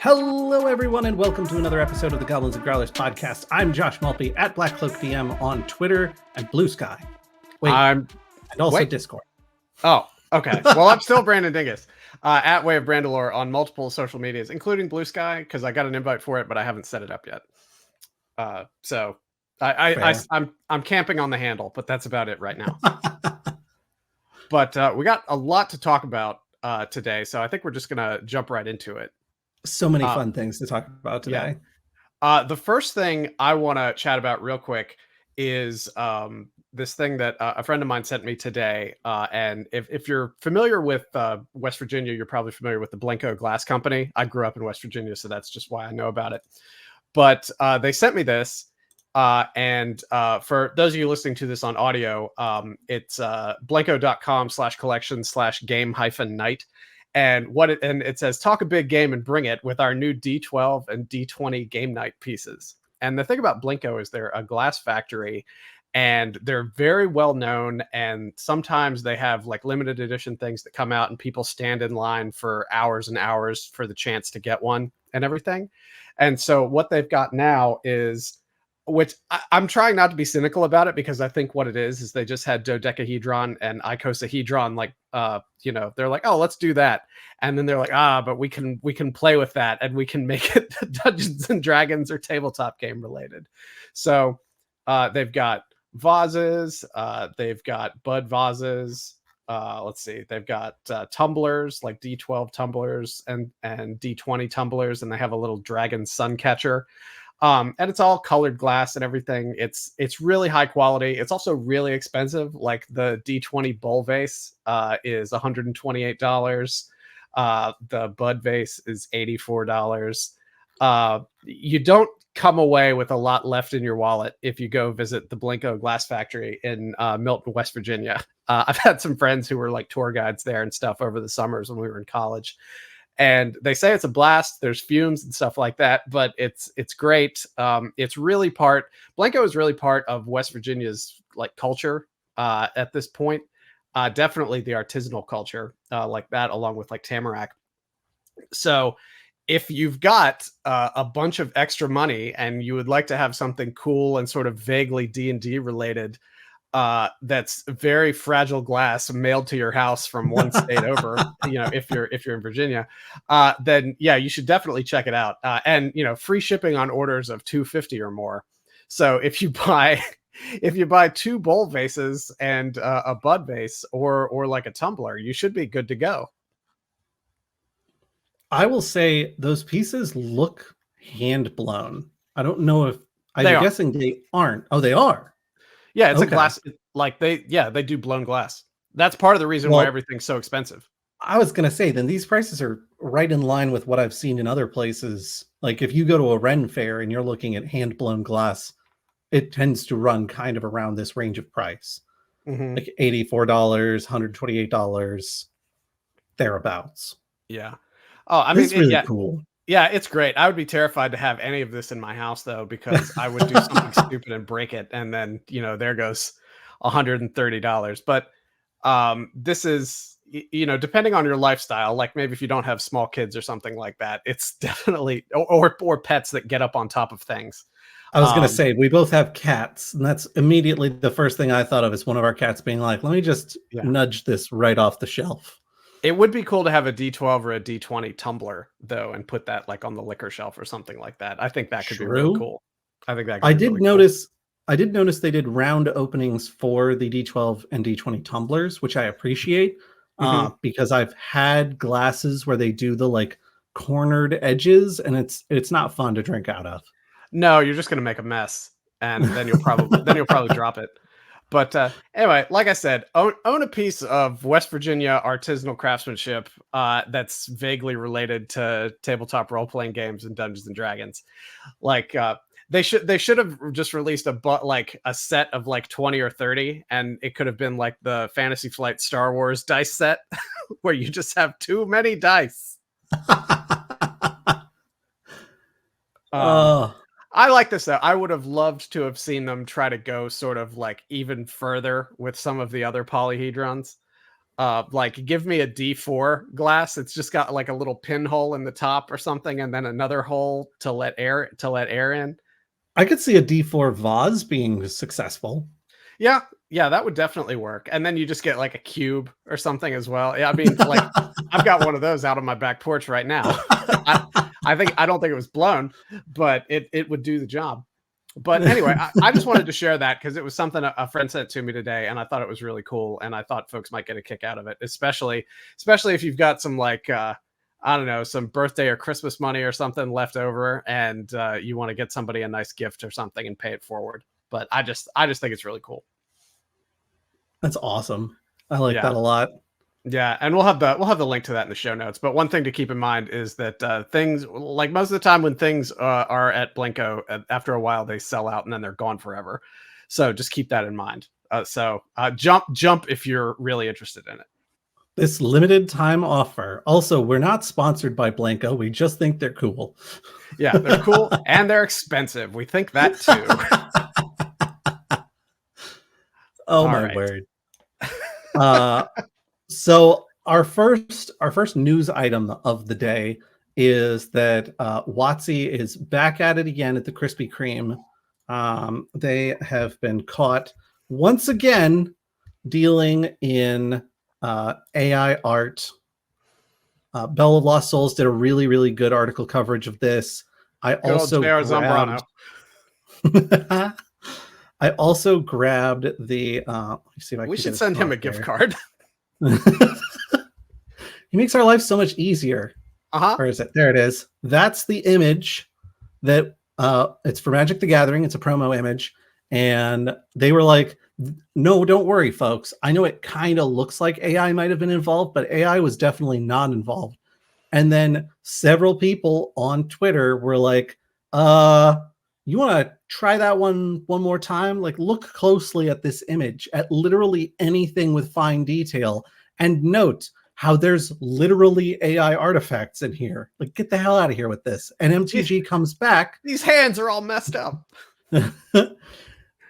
Hello, everyone, and welcome to another episode of the Goblins and Growlers Podcast. I'm Josh Maltby at Blackcloak DM on Twitter and Blue Sky. And also Discord. Oh, okay. Well, I'm still Brandon Dingus at Way of Brandalore on multiple social medias, including Blue Sky, because I got an invite for it, but I haven't set it up yet. So I'm camping on the handle, but that's about it right now. But we got a lot to talk about today, so I think we're just gonna jump right into it. So many fun things to talk about today. Yeah. The first thing I want to chat about real quick is this thing that a friend of mine sent me today. And if you're familiar with West Virginia, you're probably familiar with the Blenko Glass Company. I grew up in West Virginia, so that's just why I know about it. But they sent me this. And for those of you listening to this on audio, it's blenko.com/collection/game-night. And it says, talk a big game and bring it with our new D12 and D20 game night pieces. And the thing about Blenko is they're a glass factory and they're very well known. And sometimes they have like limited edition things that come out and people stand in line for hours and hours for the chance to get one and everything. And so what they've got now is, which I'm trying not to be cynical about it, because I think what it is they just had dodecahedron and icosahedron, like they're like, oh, let's do that, and then they're like, but we can play with that and we can make it Dungeons and Dragons or tabletop game related. So they've got vases, they've got bud vases. Let's see, they've got tumblers, like D12 tumblers and D20 tumblers, and they have a little dragon sun catcher. And it's all colored glass and everything. It's really high quality. It's also really expensive. Like the D20 bowl vase is $128. The bud vase is $84. You don't come away with a lot left in your wallet if you go visit the Blenko Glass Factory in Milton, West Virginia. I've had some friends who were like tour guides there and stuff over the summers when we were in college. And they say it's a blast. There's fumes and stuff like that, but it's great. It's really Blenko is really part of West Virginia's like culture at this point. Definitely the artisanal culture like that, along with like Tamarack. So if you've got a bunch of extra money and you would like to have something cool and sort of vaguely D&D related, that's very fragile glass mailed to your house from one state over, if you're in Virginia, then yeah, you should definitely check it out. And free shipping on orders of $250 or more. So if you buy two bowl vases and a bud vase or like a tumbler, you should be good to go. I will say those pieces look hand blown. I don't know if I'm guessing they aren't. Oh, they are. Yeah, it's a glass. Like they do blown glass. That's part of the reason why everything's so expensive. I was going to say, then these prices are right in line with what I've seen in other places. Like if you go to a Ren fair and you're looking at hand blown glass, it tends to run kind of around this range of price, like $84, $128, thereabouts. Yeah. Oh, I mean, it's really cool. Yeah, it's great. I would be terrified to have any of this in my house, though, because I would do something stupid and break it. And then, there goes $130. But this is, depending on your lifestyle, like maybe if you don't have small kids or something like that, it's definitely, or pets that get up on top of things. I was going to say, we both have cats. And that's immediately the first thing I thought of is one of our cats being like, let me just nudge this right off the shelf. It would be cool to have a D12 or a D20 tumbler, though, and put that like on the liquor shelf or something like that. I think that could be really cool. I think that. I did notice they did round openings for the D12 and D20 tumblers, which I appreciate because I've had glasses where they do the like cornered edges, and it's not fun to drink out of. No, you're just gonna make a mess, and then you'll probably drop it. But anyway, like I said, own a piece of West Virginia artisanal craftsmanship that's vaguely related to tabletop role-playing games and Dungeons and Dragons. Like they should have just released a set of like 20 or 30, and it could have been like the Fantasy Flight Star Wars dice set where you just have too many dice. I like this though. I would have loved to have seen them try to go sort of like even further with some of the other polyhedrons. like give me a D4 glass. It's just got like a little pinhole in the top or something, and then another hole to let air in. I could see a D4 vase being successful. Yeah, that would definitely work. And then you just get like a cube or something as well. Yeah, I mean, like I've got one of those out on my back porch right now. I don't think it was blown, but it would do the job. But anyway, I just wanted to share that because it was something a friend sent to me today, and I thought it was really cool, and I thought folks might get a kick out of it, especially if you've got some like I don't know, some birthday or Christmas money or something left over, and you want to get somebody a nice gift or something and pay it forward. But I just think it's really cool. That's awesome. I like that a lot. Yeah, and we'll have the link to that in the show notes. But one thing to keep in mind is that things, like most of the time when things are at Blenko, after a while they sell out and then they're gone forever. So just keep that in mind. So jump if you're really interested in it. This limited time offer. Also, we're not sponsored by Blenko. We just think they're cool. Yeah, they're cool and they're expensive. We think that too. Oh, my word. So our first news item of the day is that WotC is back at it again at the Krispy Kreme. They have been caught once again dealing in AI art. Bell of Lost Souls did a really, really good article coverage of this. I also grabbed the let me see if I we should send him a gift card. He makes our life so much easier. Where is it? There it is. That's the image that it's for Magic the Gathering. It's a promo image. And they were like, no, don't worry, folks. I know it kind of looks like AI might have been involved, but AI was definitely not involved. And then several people on Twitter were like, you want to try that one more time? Like, look closely at this image, at literally anything with fine detail, and note how there's literally AI artifacts in here. Like, get the hell out of here with this. And MTG comes back. These hands are all messed up.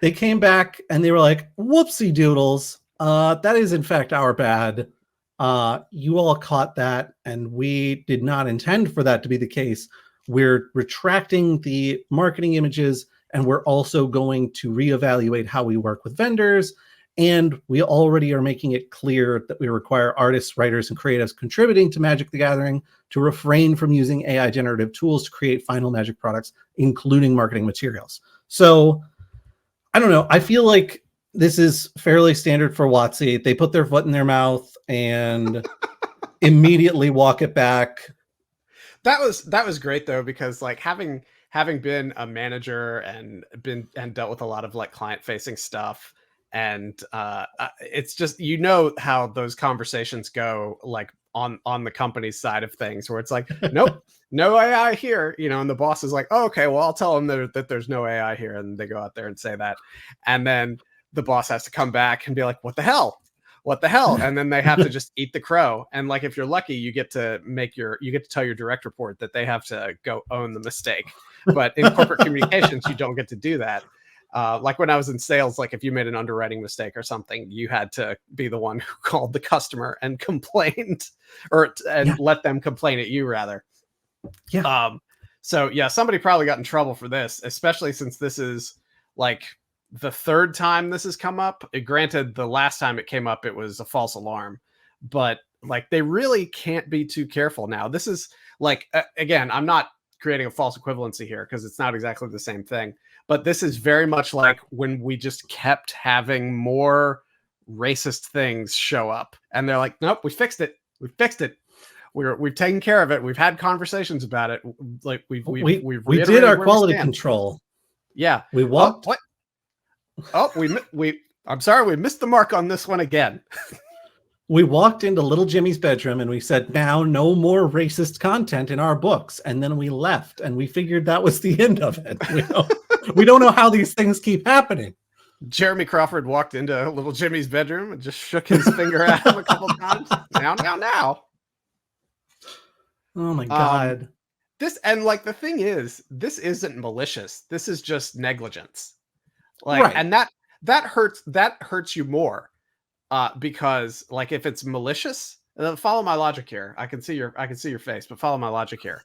They came back and they were like, whoopsie doodles. That is in fact our bad. You all caught that, and we did not intend for that to be the case. We're retracting the marketing images, and we're also going to reevaluate how we work with vendors. And we already are making it clear that we require artists, writers, and creatives contributing to Magic the Gathering to refrain from using AI generative tools to create final Magic products, including marketing materials. So I don't know. I feel like this is fairly standard for WotC. They put their foot in their mouth and immediately walk it back. That was great though, because like having been a manager and dealt with a lot of like client facing stuff, and it's just, you know how those conversations go, like on the company's side of things, where it's like, nope, no AI here, you know, and the boss is like, oh, okay, well, I'll tell them that there's no AI here, and they go out there and say that, and then the boss has to come back and be like, what the hell, and then they have to just eat the crow. And like, if you're lucky, you get to tell your direct report that they have to go own the mistake. But in corporate communications, you don't get to do that. Like when I was in sales, like if you made an underwriting mistake or something, you had to be the one who called the customer and complained, let them complain at you rather. Yeah. So yeah, somebody probably got in trouble for this, especially since this is like the third time this has come up. Granted, the last time it came up, it was a false alarm, but like they really can't be too careful now. This is like, again, I'm not creating a false equivalency here because it's not exactly the same thing, but this is very much like when we just kept having more racist things show up, and they're like, nope, we fixed it. We've taken care of it. We've had conversations about it. Like we did our quality control. Yeah, we walked. I'm sorry, we missed the mark on this one again. We walked into little Jimmy's bedroom and we said, now no more racist content in our books. And then we left, and we figured that was the end of it. We don't know how these things keep happening. Jeremy Crawford walked into little Jimmy's bedroom and just shook his finger at him a couple times. Now. Oh my God. The thing is, this isn't malicious. This is just negligence. Like, right. And that hurts you more. because like if it's malicious, follow my logic here. I can see your face, but follow my logic here.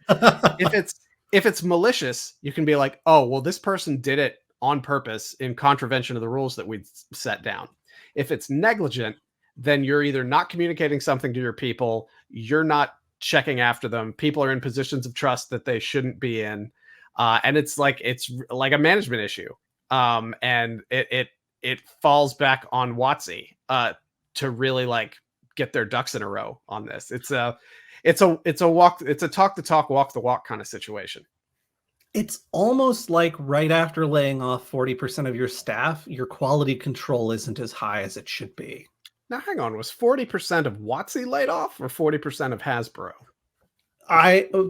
If it's malicious, you can be like, oh, well, this person did it on purpose in contravention of the rules that we'd set down. If it's negligent, then you're either not communicating something to your people, you're not checking after them, people are in positions of trust that they shouldn't be in, and it's like a management issue, and it falls back on WotC to really like get their ducks in a row on this. It's a talk the talk, walk the walk kind of situation. It's almost like right after laying off 40% of your staff, your quality control isn't as high as it should be. Now, hang on, was 40% of WotC laid off or 40% of Hasbro?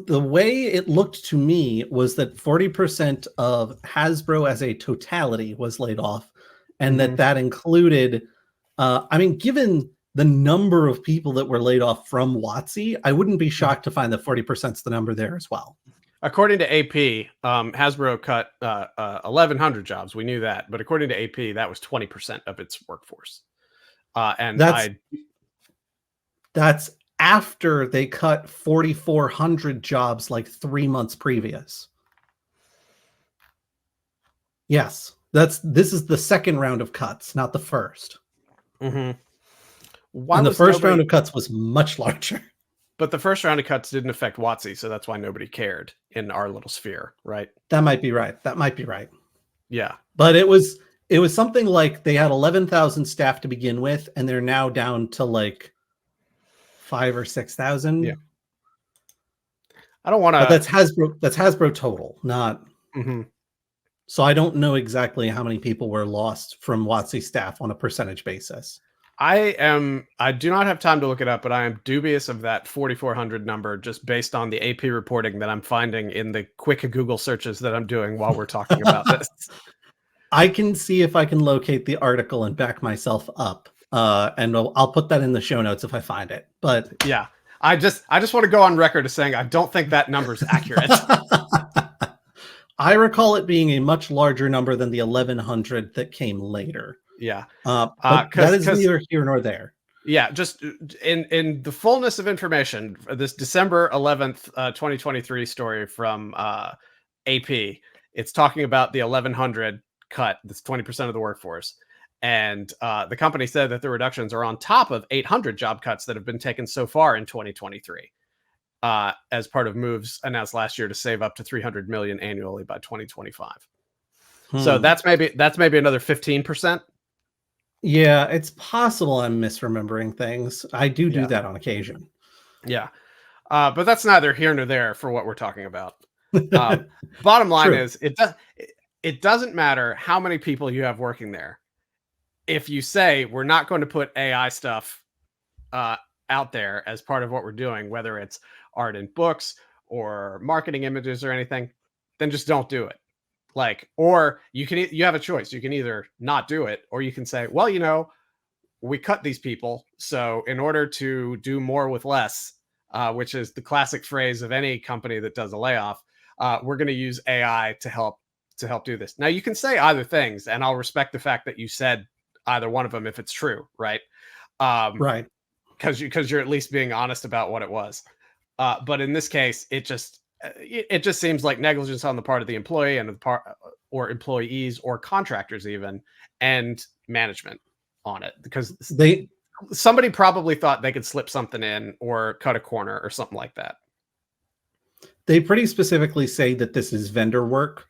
The way it looked to me was that 40% of Hasbro as a totality was laid off, and that included, given the number of people that were laid off from WotC, I wouldn't be shocked to find that 40% is the number there as well. According to AP, Hasbro cut 1,100 jobs. We knew that, but according to AP, that was 20% of its workforce. And that's after they cut 4,400 jobs like 3 months previous. Yes, this is the second round of cuts, not the first. Mm-hmm. And the first round of cuts was much larger. But the first round of cuts didn't affect WotC, so that's why nobody cared in our little sphere, right? That might be right. Yeah. But it was something like they had 11,000 staff to begin with, and they're now down to like 5,000 or 6,000. Yeah. I don't want to. But that's Hasbro total, not. Mm-hmm. So I don't know exactly how many people were lost from WotC staff on a percentage basis. I do not have time to look it up, but I am dubious of that 4,400 number just based on the AP reporting that I'm finding in the quick Google searches that I'm doing while we're talking about this. I can see if I can locate the article and back myself up, and I'll put that in the show notes if I find it. But yeah, I just want to go on record as saying I don't think that number's accurate. I recall it being a much larger number than the 1,100 that came later. Yeah, but that is neither here nor there. Yeah, just in the fullness of information, this December 11th, 2023 story from AP, it's talking about the 1,100 cut. That's 20% of the workforce, and the company said that the reductions are on top of 800 job cuts that have been taken so far in 2023, as part of moves announced last year to save up to $300 million annually by 2025. So that's maybe another 15%. Yeah, it's possible I'm misremembering things. I do that on occasion. Yeah. But that's neither here nor there for what we're talking about. Bottom line is it doesn't matter how many people you have working there. If you say we're not going to put AI stuff out there as part of what we're doing, whether it's art in books or marketing images or anything, then just don't do it. Or you have a choice. You can either not do it, or you can say, well, we cut these people. So in order to do more with less, which is the classic phrase of any company that does a layoff, we're going to use AI to help do this. Now you can say either things, and I'll respect the fact that you said either one of them if it's true, right? Right. Because you're at least being honest about what it was. But in this case, it just seems like negligence on the part of the employee or employees or contractors even, and management on it, because somebody probably thought they could slip something in or cut a corner or something like that. They pretty specifically say that this is vendor work,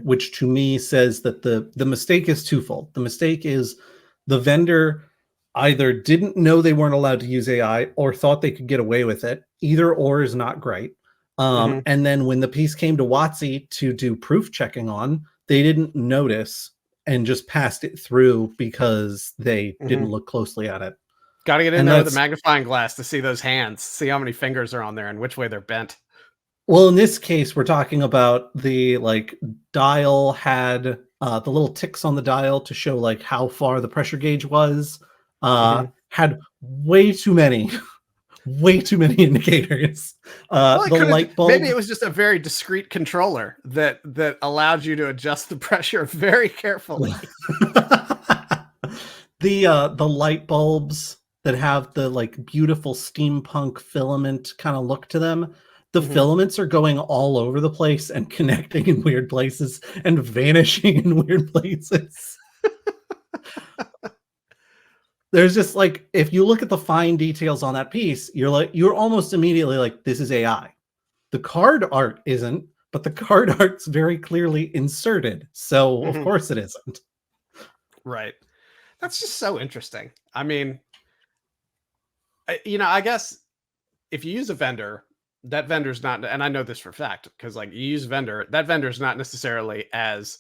which to me says that the mistake is twofold. The mistake is the vendor either didn't know they weren't allowed to use AI or thought they could get away with it. Either or is not great. And then when the piece came to WotC to do proof checking on, they didn't notice and just passed it through because they didn't look closely at it. Got to get in there with a magnifying glass to see those hands, see how many fingers are on there and which way they're bent. Well, in this case, we're talking about the dial had the little ticks on the dial to show how far the pressure gauge was. Had way too many indicators. The light bulb. Maybe it was just a very discrete controller that allowed you to adjust the pressure very carefully. The light bulbs that have the like beautiful steampunk filament kind of look to them. The filaments are going all over the place and connecting in weird places and vanishing in weird places. There's just like, if you look at the fine details on that piece, you're almost immediately like, this is AI. The card art isn't, but the card art's very clearly inserted. So of course it isn't. Right. That's just so interesting. I mean, I guess if you use a vendor, that vendor's not, and I know this for a fact, because like you use a vendor, that vendor's not necessarily as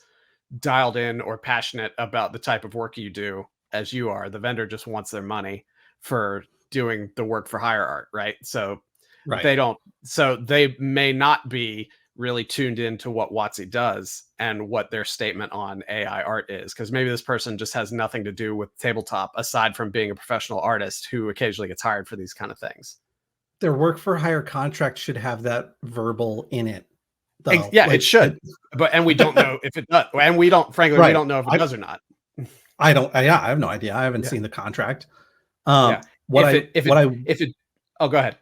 dialed in or passionate about the type of work you do as you are. The vendor just wants their money for doing the work for hire art, right? So they may not be really tuned into what WotC does and what their statement on AI art is, because maybe this person just has nothing to do with tabletop aside from being a professional artist who occasionally gets hired for these kind of things. Their work for hire contract should have that verbal in it, though. Yeah, like, it should. And we don't know if it does. And we don't, frankly, we don't know if it does or not. I have no idea. I haven't seen the contract. Oh, go ahead.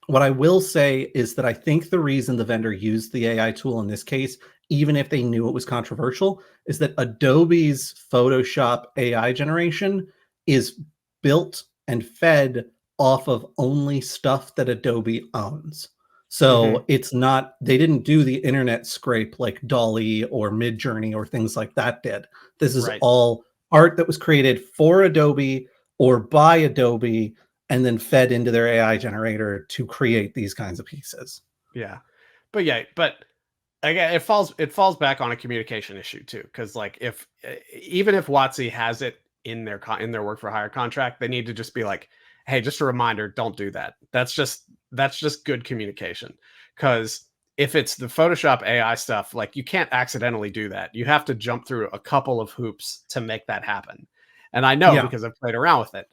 What I will say is that I think the reason the vendor used the AI tool in this case, even if they knew it was controversial, is that Adobe's Photoshop AI generation is built and fed off of only stuff that Adobe owns. So it's not, they didn't do the internet scrape like Dolly or Midjourney or things like that did. This is all art that was created for Adobe or by Adobe and then fed into their AI generator to create these kinds of pieces. Yeah. But again, it falls back on a communication issue too. Cause like even if WotC has it in their work for hire contract, they need to just be like, hey, just a reminder, don't do that. That's just good communication. Cause if it's the Photoshop AI stuff, like you can't accidentally do that. You have to jump through a couple of hoops to make that happen. And I know because I've played around with it.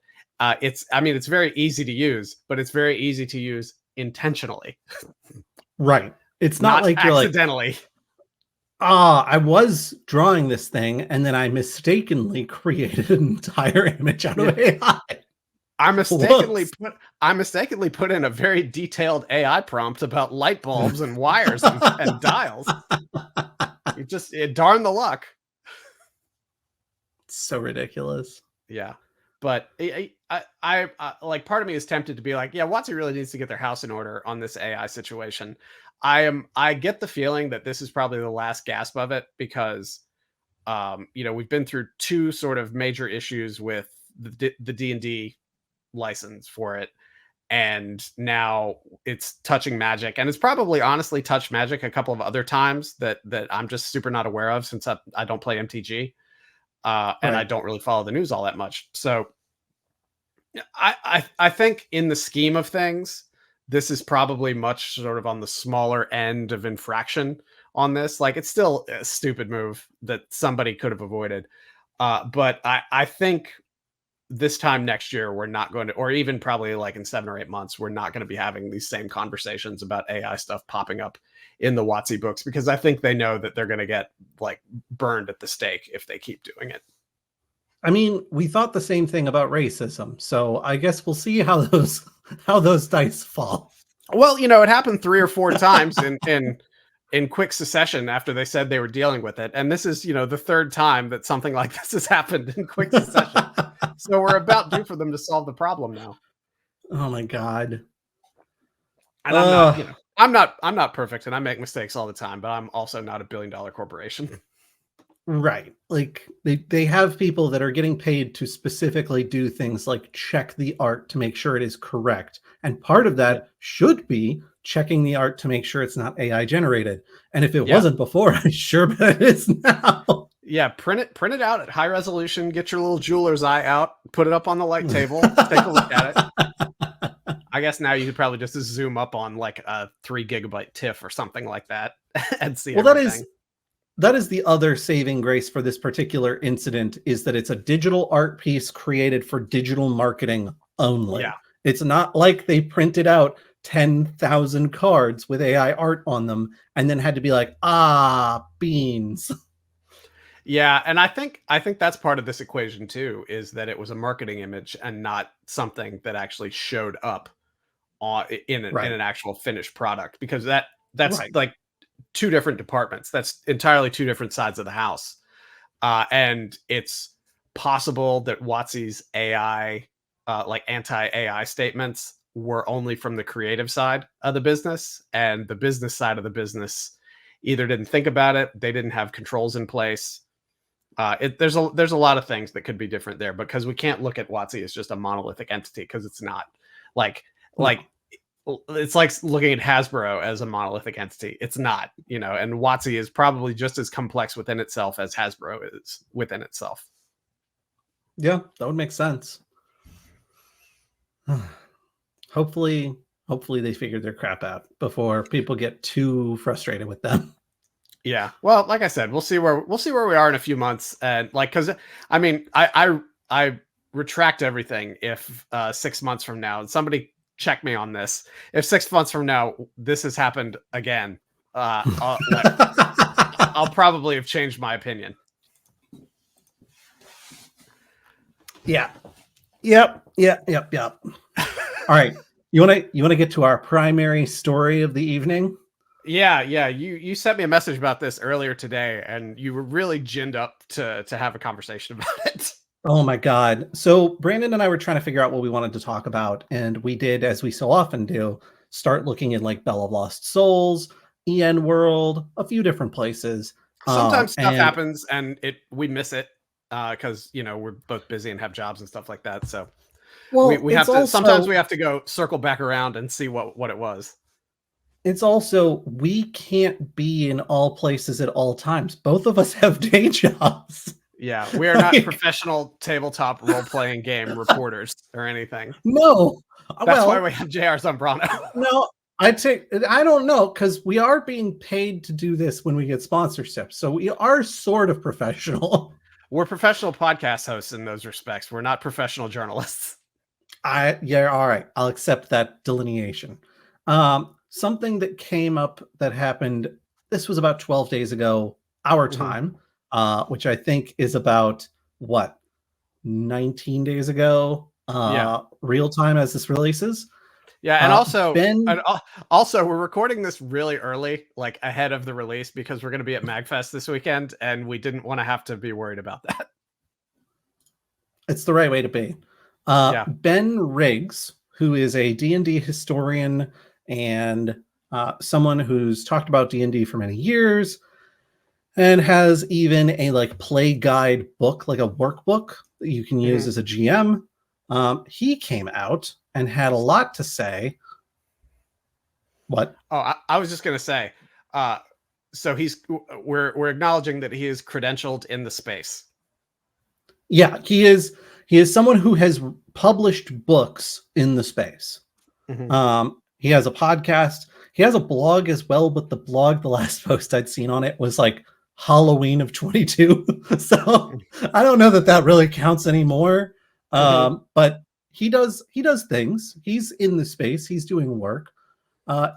It's very easy to use, but it's very easy to use intentionally. Right. It's not like you're accidentally. I was drawing this thing and then I mistakenly created an entire image out of AI. I mistakenly put in a very detailed AI prompt about light bulbs and wires and dials. It darn the luck. It's so ridiculous. Yeah. But I like, part of me is tempted to be like, yeah, WotC really needs to get their house in order on this AI situation. I get the feeling that this is probably the last gasp of it because, we've been through two sort of major issues with the D&D license for it. And now it's touching Magic, and it's probably honestly touched Magic a couple of other times that I'm just super not aware of since I don't play MTG. And I don't really follow the news all that much. So I think in the scheme of things, this is probably much sort of on the smaller end of infraction on this. Like, it's still a stupid move that somebody could have avoided. But I think this time next year, we're not going to, or even probably like in 7 or 8 months, we're not going to be having these same conversations about AI stuff popping up in the WotC books, because I think they know that they're going to get like burned at the stake if they keep doing it. I mean, we thought the same thing about racism, so I guess we'll see how those dice fall. Well, it happened 3 or 4 times in quick succession after they said they were dealing with it, and this is the 3rd time that something like this has happened in quick succession. So we're about due for them to solve the problem now. Oh my god! And I'm not perfect, and I make mistakes all the time, but I'm also not a billion-dollar corporation. Right. Like they have people that are getting paid to specifically do things like check the art to make sure it is correct. And part of that should be checking the art to make sure it's not AI generated. And if it wasn't before, I sure bet it is now. Yeah, print it out at high resolution, get your little jeweler's eye out, put it up on the light table, take a look at it. I guess now you could probably just zoom up on like a 3 gigabyte TIFF or something like that and see everything. That is the other saving grace for this particular incident, is that it's a digital art piece created for digital marketing only. Yeah. It's not like they printed out 10,000 cards with AI art on them and then had to be like, beans. Yeah, and I think that's part of this equation too, is that it was a marketing image and not something that actually showed up in Right. an actual finished product, because that's Right. like two different departments. That's entirely two different sides of the house. And it's possible that WotC's AI, like anti-AI statements, were only from the creative side of the business, and the business side of the business either didn't think about it, they didn't have controls in place. There's a lot of things that could be different there, because we can't look at WotC as just a monolithic entity, because it's not. Like No. like it's like looking at Hasbro as a monolithic entity. It's not, and WotC is probably just as complex within itself as Hasbro is within itself. Yeah, that would make sense. Hopefully they figure their crap out before people get too frustrated with them. Yeah. Well, like I said, we'll see where we are in a few months. And like, cause I mean, I retract everything if 6 months from now, and somebody check me on this, if 6 months from now this has happened again, I'll probably have changed my opinion. Yeah. Yep. All right. You want to get to our primary story of the evening? Yeah. You sent me a message about this earlier today, and you were really ginned up to have a conversation about it. Oh my God. So Brandon and I were trying to figure out what we wanted to talk about. And we did, as we so often do, start looking at like Bell of Lost Souls, EN World, a few different places. Sometimes stuff happens and we miss it because we're both busy and have jobs and stuff like that. So we have to sometimes we have to go circle back around and see what it was. It's also, we can't be in all places at all times. Both of us have day jobs. Yeah, we are not professional tabletop role-playing game reporters or anything. No. That's why we have JR Zambrano. No, I don't know, because we are being paid to do this when we get sponsorships. So we are sort of professional. We're professional podcast hosts in those respects. We're not professional journalists. Yeah, all right. I'll accept that delineation. Something that came up that happened, this was about 12 days ago, our time, which I think is about, 19 days ago, real time as this releases. Yeah, and also we're recording this really early, like ahead of the release, because we're going to be at MagFest this weekend, and we didn't want to have to be worried about that. It's the right way to be. Ben Riggs, who is a D&D historian and someone who's talked about D&D for many years, and has even a like play guide book, like a workbook that you can use as a GM. He came out and had a lot to say. What? Oh, I was just going to say, so we're acknowledging that he is credentialed in the space. Yeah, he is someone who has published books in the space. He has a podcast. He has a blog as well, but the blog, the last post I'd seen on it was like Halloween of 22. So I don't know that really counts anymore. But he does things. He's in the space. He's doing work.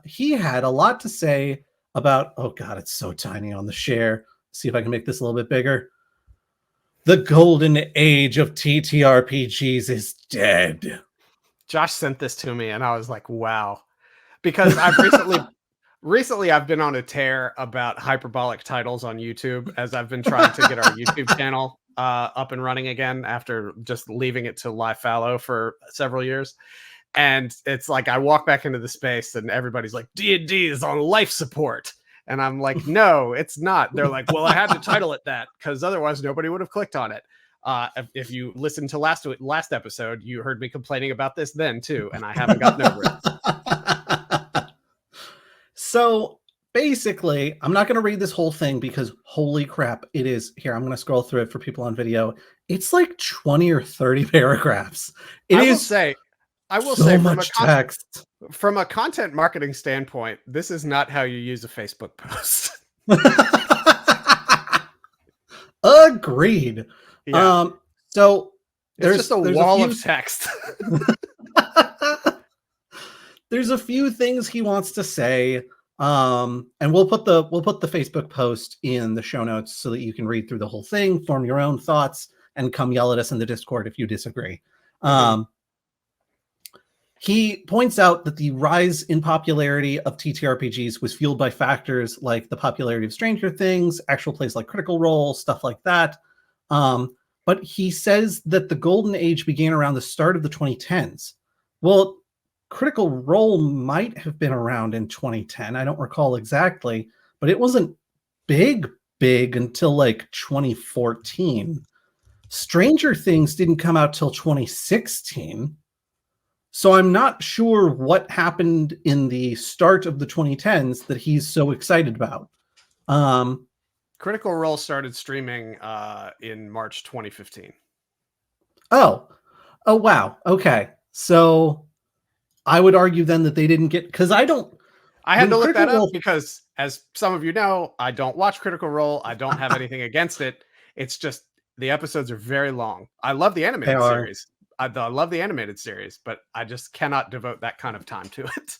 He had a lot to say about, oh God, it's so tiny on the share. See if I can make this a little bit bigger. The golden age of TTRPGs is dead. Josh sent this to me and I was like, wow. Because I've recently I've been on a tear about hyperbolic titles on YouTube, as I've been trying to get our YouTube channel up and running again after just leaving it to lie fallow for several years. And it's like I walk back into the space and everybody's like, D&D is on life support. And I'm like, no, it's not. They're like, well, I had to title it that because otherwise nobody would have clicked on it. If you listened to last episode, you heard me complaining about this then too, and I haven't gotten over it. So basically, I'm not going to read this whole thing because holy crap, it is here. I'm going to scroll through it for people on video. It's like 20 or 30 paragraphs. I will say from a content marketing standpoint, this is not how you use a Facebook post. Agreed. Yeah. So there's just a wall of text. There's a few things he wants to say. And we'll put the Facebook post in the show notes so that you can read through the whole thing, form your own thoughts, and come yell at us in the Discord if you disagree. He points out that the rise in popularity of TTRPGs was fueled by factors like the popularity of Stranger Things, actual plays like Critical Role, stuff like that. But he says that the Golden Age began around the start of the 2010s. Well, Critical Role might have been around in 2010. I don't recall exactly, but it wasn't big until like 2014. Stranger Things didn't come out till 2016. So I'm not sure what happened in the start of the 2010s that he's so excited about. Critical Role started streaming in March 2015. Oh, wow. Okay. So I would argue then that they didn't get, because I had to look that up because, as some of you know, I don't watch Critical Role. I don't have anything against it. It's just the episodes are very long. I love the animated series. I love the animated series, but I just cannot devote that kind of time to it.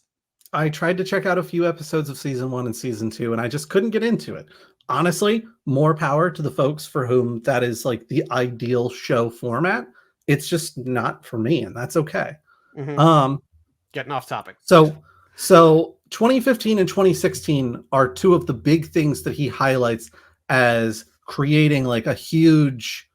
I tried to check out a few episodes of season 1 and season 2, and I just couldn't get into it. Honestly, more power to the folks for whom that is like the ideal show format. It's just not for me, and that's okay. Getting off topic. So 2015 and 2016 are two of the big things that he highlights as creating like a huge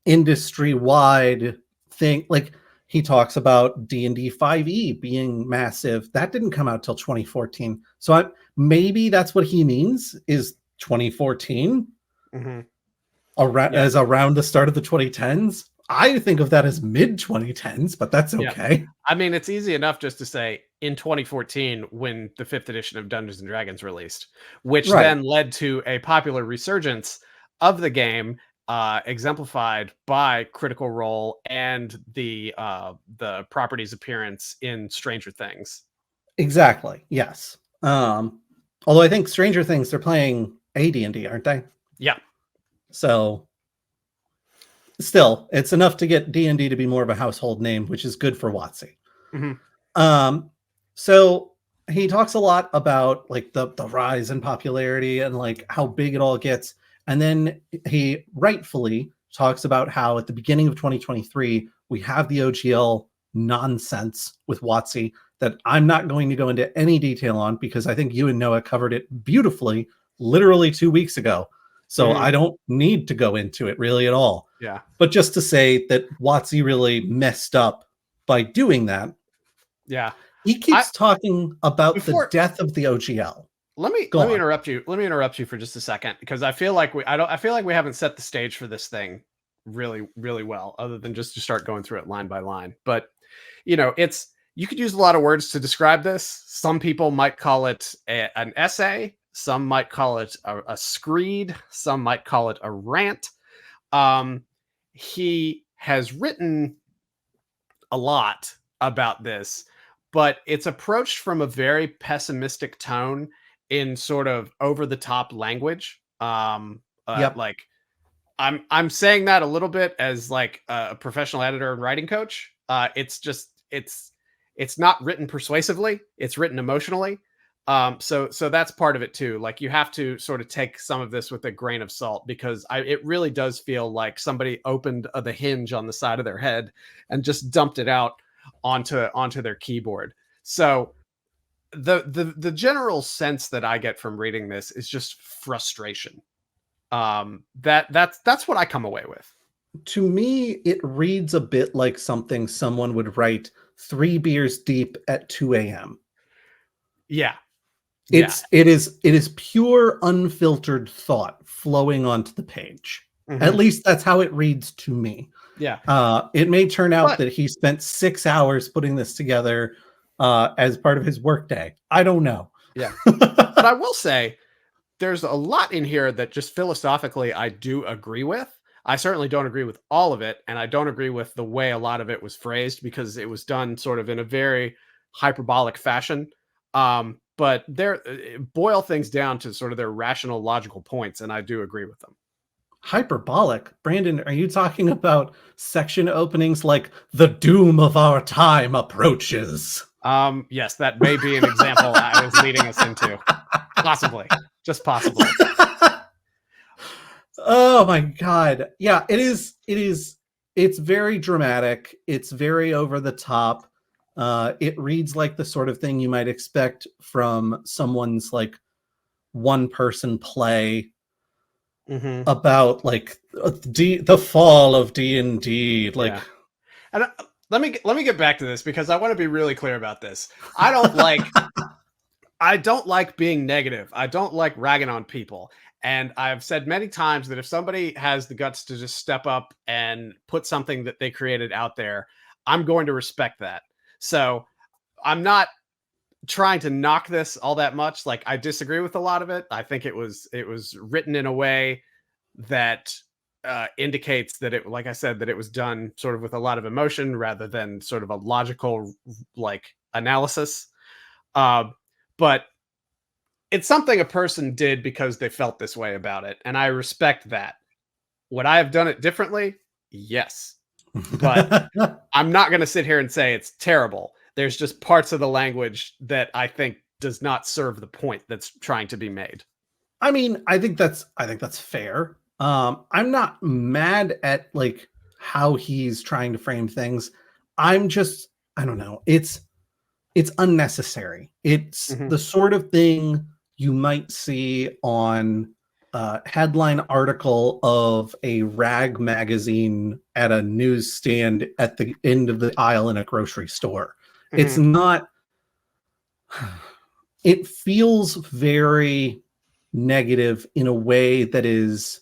industry-wide thing. Like he talks about D&D 5e being massive. That didn't come out till 2014. So maybe that's what he means is 2014 as around the start of the 2010s. I think of that as mid 2010s, but that's okay. Yeah. I mean, it's easy enough just to say in 2014 when the 5th edition of Dungeons and Dragons released, which then led to a popular resurgence of the game, exemplified by Critical Role and the property's appearance in Stranger Things. Exactly. Yes. Although I think Stranger Things, they're playing AD&D, aren't they? Yeah. So still, it's enough to get D&D to be more of a household name, which is good for WotC. So he talks a lot about like the rise in popularity and like how big it all gets. And then he rightfully talks about how at the beginning of 2023, we have the OGL nonsense with WotC that I'm not going to go into any detail on because I think you and Noah covered it beautifully literally 2 weeks ago. So I don't need to go into it really at all. Yeah. But just to say that WotC really messed up by doing that. Yeah. He keeps talking about the death of the OGL. Let me interrupt you. Let me interrupt you for just a second because I feel like we haven't set the stage for this thing really, really well, other than just to start going through it line by line. But you know, you could use a lot of words to describe this. Some people might call it an essay. Some might call it a screed. Some might call it a rant. He has written a lot about this, but it's approached from a very pessimistic tone in sort of over the top language. Like I'm saying that a little bit as like a professional editor and writing coach. It's not written persuasively. It's written emotionally. So that's part of it too. Like you have to sort of take some of this with a grain of salt because it really does feel like somebody opened the hinge on the side of their head and just dumped it out onto their keyboard. So the general sense that I get from reading this is just frustration. That's what I come away with. To me, it reads a bit like something someone would write 3 beers deep at 2 a.m. Yeah. It is pure unfiltered thought flowing onto the page. At least that's how it reads to me. Yeah. It may turn out that he spent 6 hours putting this together as part of his workday. I don't know. Yeah. But I will say there's a lot in here that just philosophically I do agree with. I certainly don't agree with all of it, and I don't agree with the way a lot of it was phrased because it was done sort of in a very hyperbolic fashion. But boil things down to sort of their rational, logical points, and I do agree with them. Hyperbolic? Brandon, are you talking about section openings like "The doom of our time approaches"? Yes, that may be an example I was leading us into. Possibly. Just possibly. Oh my god. Yeah, it is it's very dramatic. It's very over the top. It reads like the sort of thing you might expect from someone's like one person play about like the fall of D&D. Like, yeah. And let me get back to this because I want to be really clear about this. I don't like being negative. I don't like ragging on people. And I've said many times that if somebody has the guts to just step up and put something that they created out there, I'm going to respect that. So I'm not trying to knock this all that much. Like, I disagree with a lot of it. I think it was written in a way that indicates that it, like I said, that it was done sort of with a lot of emotion rather than sort of a logical like analysis. But it's something a person did because they felt this way about it, and I respect that. Would I have done it differently? Yes. But I'm not going to sit here and say it's terrible. There's just parts of the language that I think does not serve the point that's trying to be made. I mean, I think that's fair. I'm not mad at like how he's trying to frame things. I'm just, I don't know. It's unnecessary. It's the sort of thing you might see on a headline article of a rag magazine at a newsstand at the end of the aisle in a grocery store. It's not, it feels very negative in a way that is,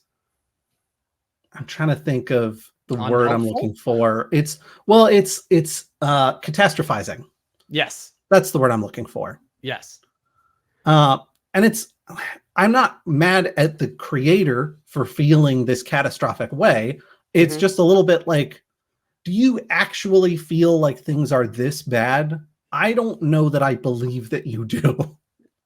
I'm trying to think of the word I'm looking for. It's catastrophizing. Yes. That's the word I'm looking for. Yes. And I'm not mad at the creator for feeling this catastrophic way. It's just a little bit like, do you actually feel like things are this bad? I don't know that I believe that you do.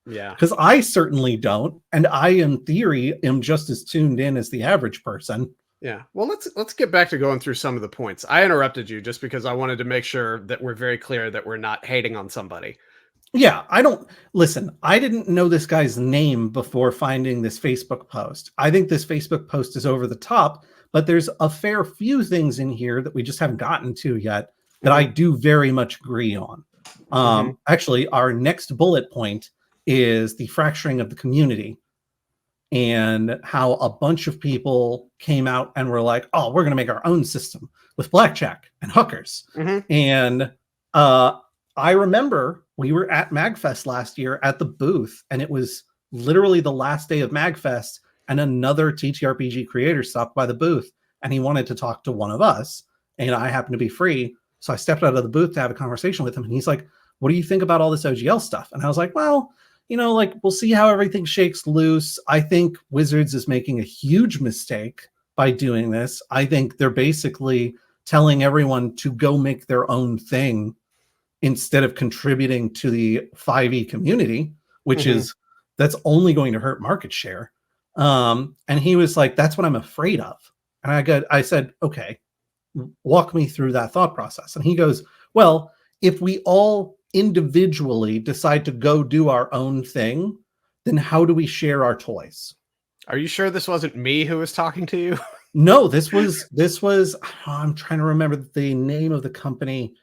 Yeah. Because I certainly don't. And I, in theory, am just as tuned in as the average person. Yeah. Well, let's get back to going through some of the points. I interrupted you just because I wanted to make sure that we're very clear that we're not hating on somebody. Yeah, listen, I didn't know this guy's name before finding this Facebook post. I think this Facebook post is over the top, but there's a fair few things in here that we just haven't gotten to yet that I do very much agree on. Actually, our next bullet point is the fracturing of the community and how a bunch of people came out and were like, oh, we're going to make our own system with blackjack and hookers. And I remember we were at MagFest last year at the booth, and it was literally the last day of MagFest, and another TTRPG creator stopped by the booth, and he wanted to talk to one of us, and I happened to be free. So I stepped out of the booth to have a conversation with him, and he's like, what do you think about all this OGL stuff? And I was like, well, you know, like, we'll see how everything shakes loose. I think Wizards is making a huge mistake by doing this. I think they're basically telling everyone to go make their own thing instead of contributing to the 5e community, which is, that's only going to hurt market share. And he was like, that's what I'm afraid of. And I said, okay, walk me through that thought process. And he goes, well, if we all individually decide to go do our own thing, then how do we share our toys? Are you sure this wasn't me who was talking to you? No, this was, I'm trying to remember the name of the company,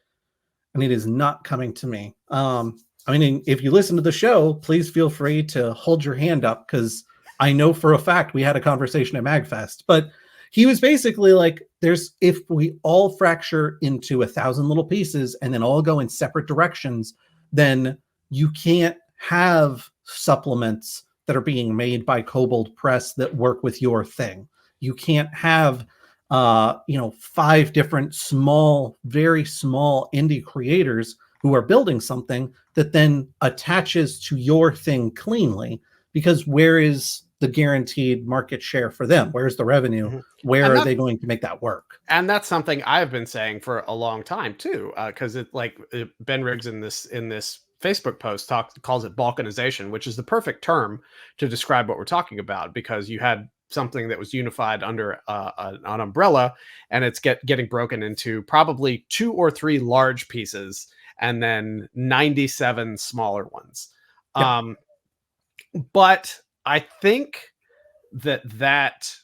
and it is not coming to me. I mean, if you listen to the show, please feel free to hold your hand up, because I know for a fact we had a conversation at MagFest. But he was basically like, if we all fracture into 1,000 little pieces and then all go in separate directions, then you can't have supplements that are being made by Kobold Press that work with your thing. You can't have 5 different very small indie creators who are building something that then attaches to your thing cleanly, because where is the guaranteed market share for them? Where's the revenue? Where are they going to make that work? And that's something I've been saying for a long time too, because Ben Riggs in this Facebook post calls it balkanization, which is the perfect term to describe what we're talking about, because you had something that was unified under an umbrella, and it's getting broken into probably 2 or 3 large pieces, and then 97 smaller ones. Yep. But I think that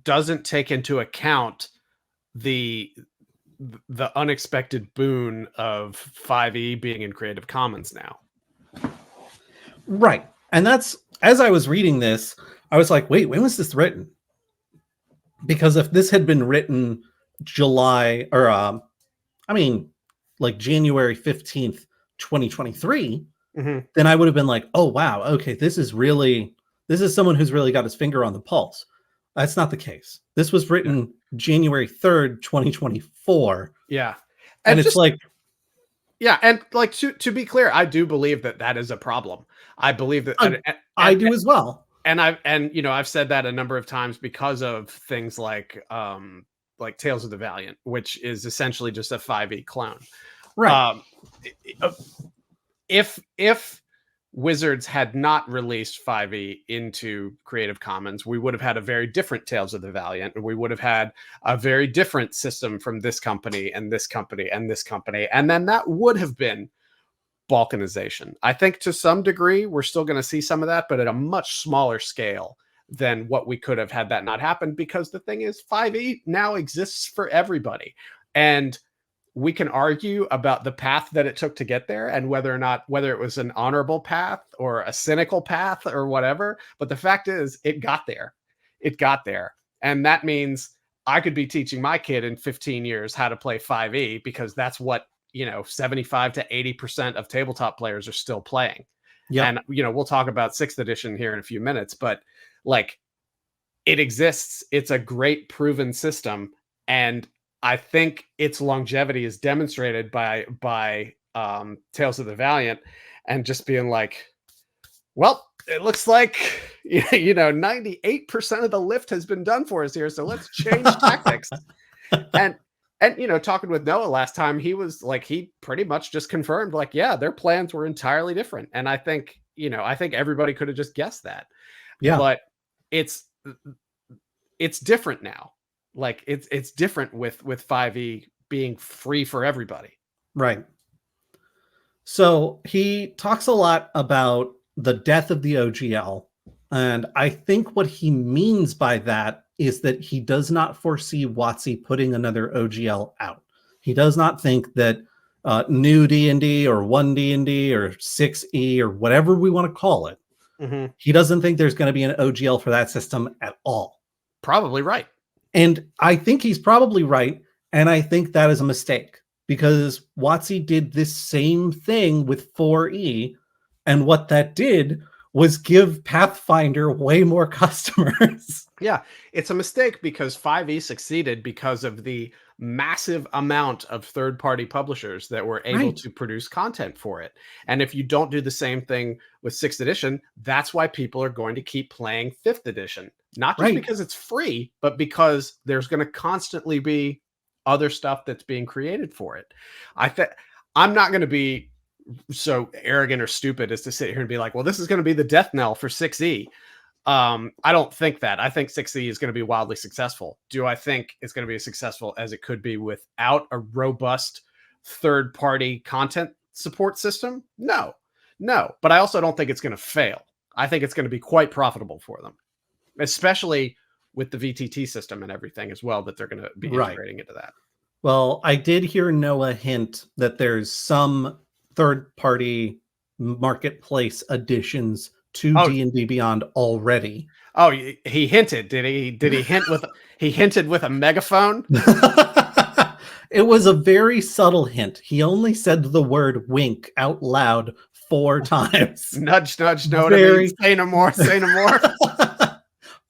doesn't take into account the unexpected boon of 5e being in Creative Commons now. Right. And that's, as I was reading this, I was like, wait, when was this written? Because if this had been written July or like January 15th, 2023, then I would have been like, oh wow, okay, this is someone who's really got his finger on the pulse. That's not the case. This was written January 3rd, 2024. Yeah. And it's like, yeah, and like to be clear, I do believe that is a problem. I believe that I do as well. And I've said that a number of times because of things like Tales of the Valiant, which is essentially just a 5e clone. Right. If Wizards had not released 5e into Creative Commons, we would have had a very different Tales of the Valiant, and we would have had a very different system from this company and this company and this company, and then that would have been balkanization. I think to some degree we're still going to see some of that, but at a much smaller scale than what we could have had that not happen, because the thing is 5e now exists for everybody, and we can argue about the path that it took to get there and whether it was an honorable path or a cynical path or whatever. But the fact is, it got there. And that means I could be teaching my kid in 15 years how to play 5e, because that's what, 75 to 80% of tabletop players are still playing. Yep. And, we'll talk about 6th edition here in a few minutes, but like, it exists. It's a great proven system. And I think its longevity is demonstrated by Tales of the Valiant, and just being like, well, it looks like 98% of the lift has been done for us here, so let's change tactics. And talking with Noah last time, he was like, he pretty much just confirmed, like, yeah, their plans were entirely different. And I think everybody could have just guessed that. Yeah, but it's different now. Like it's different with 5e being free for everybody. Right. So he talks a lot about the death of the OGL. And I think what he means by that is that he does not foresee WotC putting another OGL out. He does not think that new D&D or 1D&D or 6E or whatever we want to call it, he doesn't think there's going to be an OGL for that system at all. Probably right. And I think he's probably right. And I think that is a mistake, because WotC did this same thing with 4E. And what that did was give Pathfinder way more customers. Yeah, it's a mistake because 5e succeeded because of the massive amount of third-party publishers that were able to produce content for it. And if you don't do the same thing with 6th edition, that's why people are going to keep playing 5th edition. Not just because it's free, but because there's going to constantly be other stuff that's being created for it. I'm not going to be so arrogant or stupid as to sit here and be like, well, this is going to be the death knell for 6e. I don't think that. I think 6e is going to be wildly successful. Do I think it's going to be as successful as it could be without a robust third-party content support system? No. But I also don't think it's going to fail. I think it's going to be quite profitable for them, especially with the VTT system and everything as well that they're going to be integrating into that. Well, I did hear Noah hint that there's some third-party marketplace additions to D&D Beyond already. Oh, he hinted. Did he hint with he hinted with a megaphone? It was a very subtle hint. He only said the word wink out loud 4 times. Nudge, nudge, know what I mean? Say no more, say no more.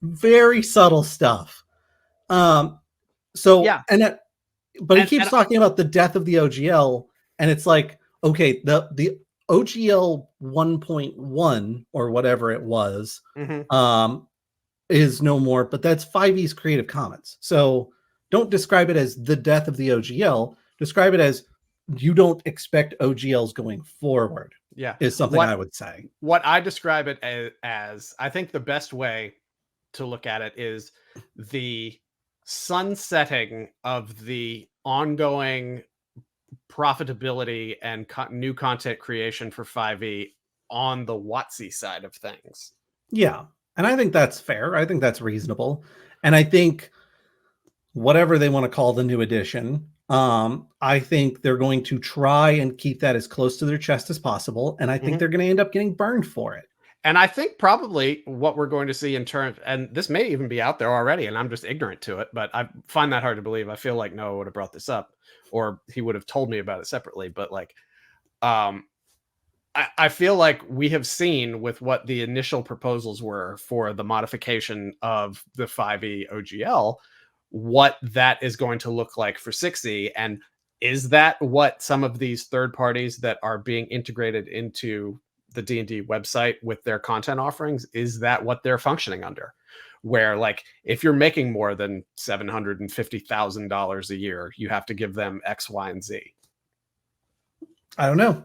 Very subtle stuff. So yeah, but he keeps talking about the death of the OGL, and it's like, okay, the OGL 1.1 or whatever it was is no more, but that's 5e's Creative Commons. So don't describe it as the death of the OGL. Describe it as you don't expect OGLs going forward. Yeah, is something I would say. What I describe it as, I think the best way to look at it is the sunsetting of the ongoing profitability and new content creation for 5e on the WotC side of things. Yeah. And I think that's fair. I think that's reasonable. And I think whatever they want to call the new edition, I think they're going to try and keep that as close to their chest as possible. And I think they're going to end up getting burned for it. And I think probably what we're going to see in terms, and this may even be out there already, and I'm just ignorant to it, but I find that hard to believe. I feel like Noah would have brought this up, or he would have told me about it separately. But like, I feel like we have seen with what the initial proposals were for the modification of the 5e OGL, what that is going to look like for 6e. And is that what some of these third parties that are being integrated into the D&D website with their content offerings, is that what they're functioning under? Where like, if you're making more than $750,000 a year, you have to give them X, Y, and Z. I don't know.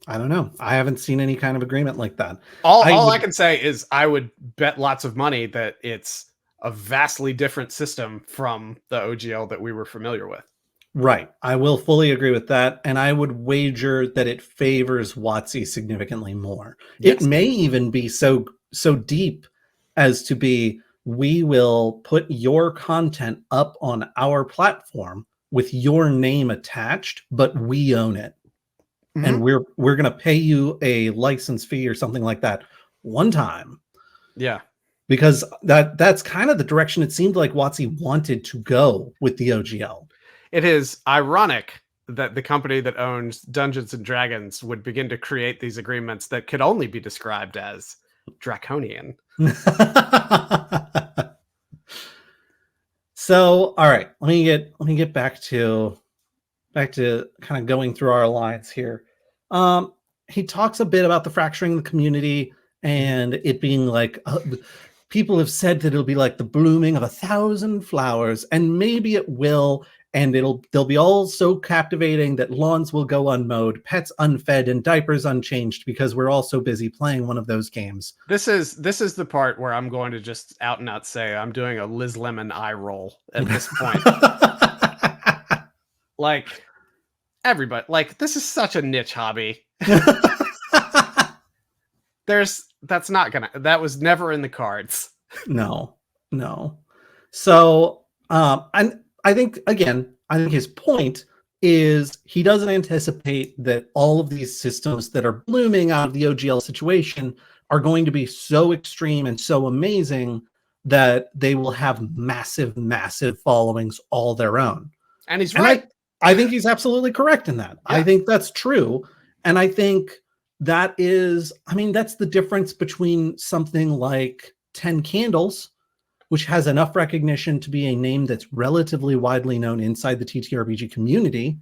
I haven't seen any kind of agreement like that. All I can say is I would bet lots of money that it's a vastly different system from the OGL that we were familiar with. Right. I will fully agree with that. And I would wager that it favors WotC significantly more. Yes. It may even be so deep as to be, we will put your content up on our platform with your name attached, but we own it. And we're going to pay you a license fee or something like that one time. Yeah. Because that's kind of the direction it seemed like WotC wanted to go with the OGL. It is ironic that the company that owns Dungeons and Dragons would begin to create these agreements that could only be described as draconian. So, all right, let me get back to kind of going through our alliance here. He talks a bit about the fracturing of the community and it being like, people have said that it'll be like the blooming of 1,000 flowers, and maybe it will. And they'll be all so captivating that lawns will go unmowed, pets unfed, and diapers unchanged because we're all so busy playing one of those games. This is the part where I'm going to just out and out say I'm doing a Liz Lemon eye roll at this point. Like, everybody, like, this is such a niche hobby. That was never in the cards. No. So, and I think his point is he doesn't anticipate that all of these systems that are blooming out of the OGL situation are going to be so extreme and so amazing that they will have massive, massive followings all their own. And he's right. I think he's absolutely correct in that. Yeah. I think that's true. And I think that's the difference between something like 10 Candles, which has enough recognition to be a name that's relatively widely known inside the TTRPG community,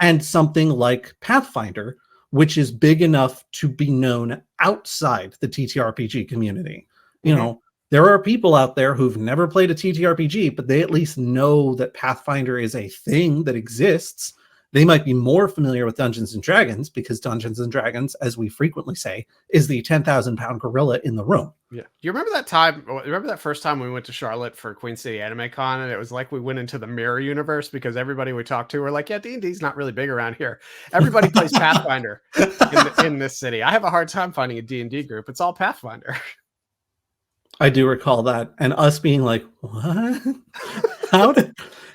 and something like Pathfinder, which is big enough to be known outside the TTRPG community. You know, there are people out there who've never played a TTRPG, but they at least know that Pathfinder is a thing that exists. They might be more familiar with Dungeons and Dragons because Dungeons and Dragons, as we frequently say, is the 10,000-pound gorilla in the room. Yeah. You remember that time? Remember that first time we went to Charlotte for Queen City Anime Con, and it was like we went into the mirror universe because everybody we talked to were like, yeah, D&D's not really big around here. Everybody plays Pathfinder in this city. I have a hard time finding a D&D group. It's all Pathfinder. I do recall that. And us being like, what?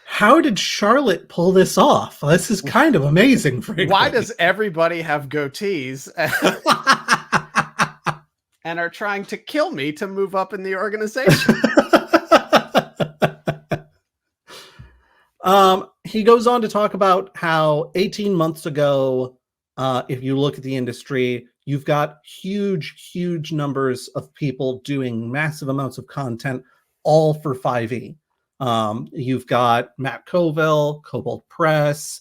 How did Charlotte pull this off? This is kind of amazing. Frankly. Why does everybody have goatees and are trying to kill me to move up in the organization? He goes on to talk about how 18 months ago, if you look at the industry, you've got huge numbers of people doing massive amounts of content, all for 5e. You've got Matt Covell, Cobalt Press,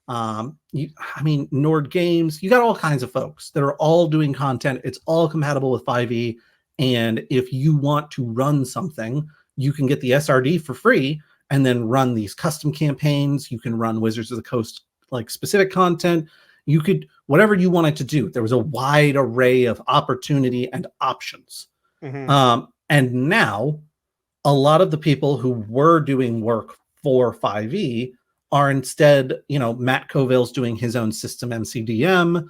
Nord Games. You got all kinds of folks that are all doing content. It's all compatible with 5e. And if you want to run something, you can get the SRD for free and then run these custom campaigns. You can run Wizards of the Coast, like specific content. You could, whatever you wanted to do. There was a wide array of opportunity and options. And now, a lot of the people who were doing work for 5e are instead, Matt Coville's doing his own system MCDM.